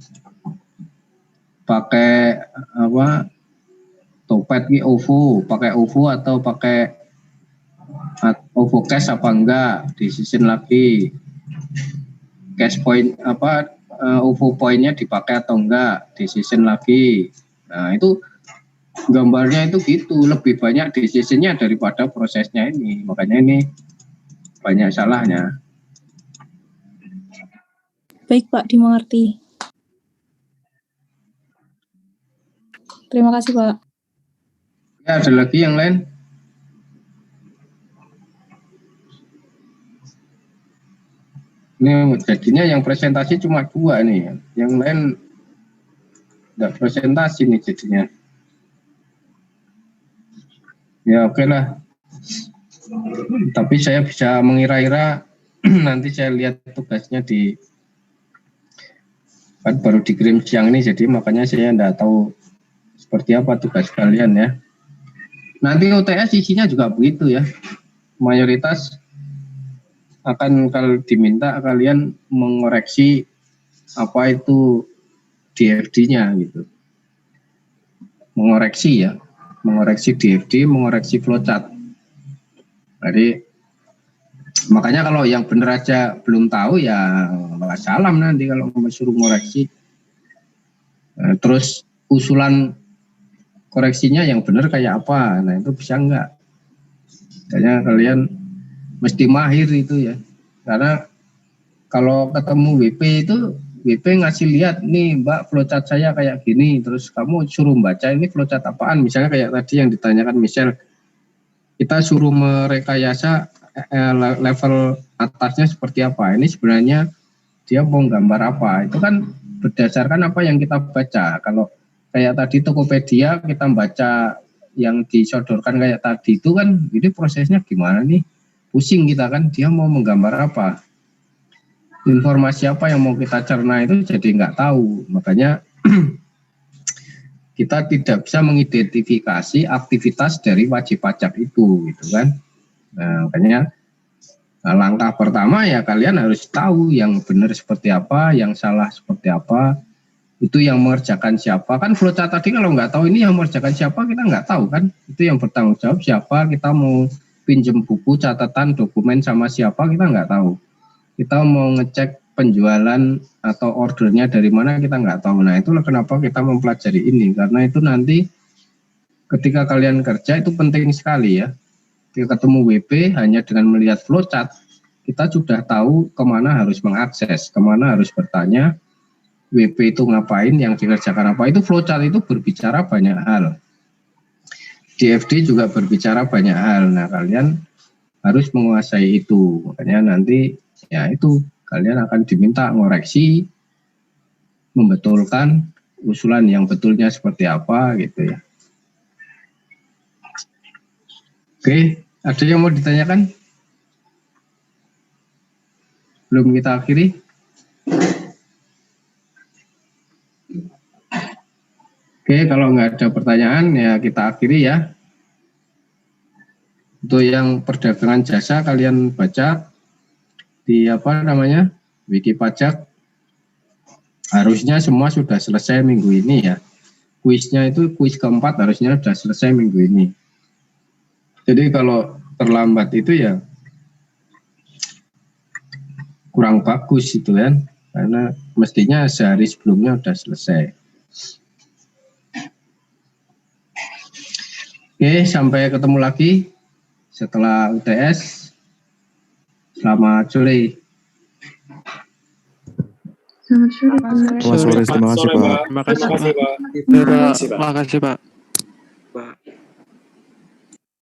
pakai apa? Topet ini OVO, pakai OVO atau pakai OVO cash apa enggak? Decision lagi. Cash point apa? OVO pointnya dipakai atau enggak? Decision lagi. Nah, itu gambarnya itu gitu, lebih banyak decisionnya daripada prosesnya ini. Makanya ini banyak salahnya. Baik, Pak, dimengerti. Terima kasih, Pak. Ya, ada lagi yang lain? Ini jadinya yang presentasi cuma 2 nih. Yang lain enggak presentasi nih jadinya. Ya, oke lah. Tapi saya bisa mengira-ira nanti saya lihat tugasnya kan baru dikirim siang ini, jadi makanya saya enggak tahu seperti apa tugas kalian ya. Nanti UTS isinya juga begitu ya. Mayoritas akan kalau diminta kalian mengoreksi apa itu DFD-nya gitu. Mengoreksi ya, mengoreksi DFD, mengoreksi flowchart. Jadi makanya kalau yang benar aja belum tahu ya salam nanti kalau suruh ngoreksi. Terus usulan koreksinya yang benar kayak apa, nah itu bisa enggak? Kayaknya kalian mesti mahir itu ya, karena kalau ketemu WP itu WP ngasih lihat nih Mbak flowchart saya kayak gini, terus kamu suruh baca ini flowchart apaan, misalnya kayak tadi yang ditanyakan Michelle, kita suruh merekayasa level atasnya seperti apa, ini sebenarnya dia mau gambar apa, itu kan berdasarkan apa yang kita baca. Kalau kayak tadi Tokopedia kita baca yang disodorkan kayak tadi itu kan, ini prosesnya gimana nih, pusing kita kan, dia mau menggambar apa, informasi apa yang mau kita cerna itu jadi nggak tahu. Makanya kita tidak bisa mengidentifikasi aktivitas dari wajib pajak itu gitu kan. Nah, makanya langkah pertama ya kalian harus tahu yang benar seperti apa, yang salah seperti apa, itu yang mengerjakan siapa. Kan flowchart tadi kalau nggak tahu ini yang mengerjakan siapa, kita nggak tahu kan, itu yang bertanggung jawab siapa, kita mau pinjem buku, catatan, dokumen sama siapa, kita nggak tahu. Kita mau ngecek penjualan atau ordernya dari mana, kita nggak tahu. Nah itulah kenapa kita mempelajari ini, karena itu nanti ketika kalian kerja itu penting sekali ya. Ketika ketemu WP hanya dengan melihat flowchart, kita sudah tahu kemana harus mengakses, kemana harus bertanya, WP itu ngapain, yang dikerjakan apa. Itu flowchart itu berbicara banyak hal, DFD juga berbicara banyak hal. Nah kalian harus menguasai itu, makanya nanti ya itu kalian akan diminta ngoreksi, membetulkan usulan yang betulnya seperti apa gitu ya. Oke, ada yang mau ditanyakan? Belum kita akhiri? Oke, kalau nggak ada pertanyaan ya kita akhiri ya. Untuk yang perdagangan jasa kalian baca di apa namanya wiki pajak, harusnya semua sudah selesai minggu ini ya. Kuisnya itu kuis keempat harusnya sudah selesai minggu ini. Jadi kalau terlambat itu ya kurang bagus itu kan, karena mestinya sehari sebelumnya sudah selesai. Oke, sampai ketemu lagi setelah UTS. Selamat sore. Selamat sore. Selamat sore, terima kasih Pak. Terima kasih Pak. Terima kasih Pak.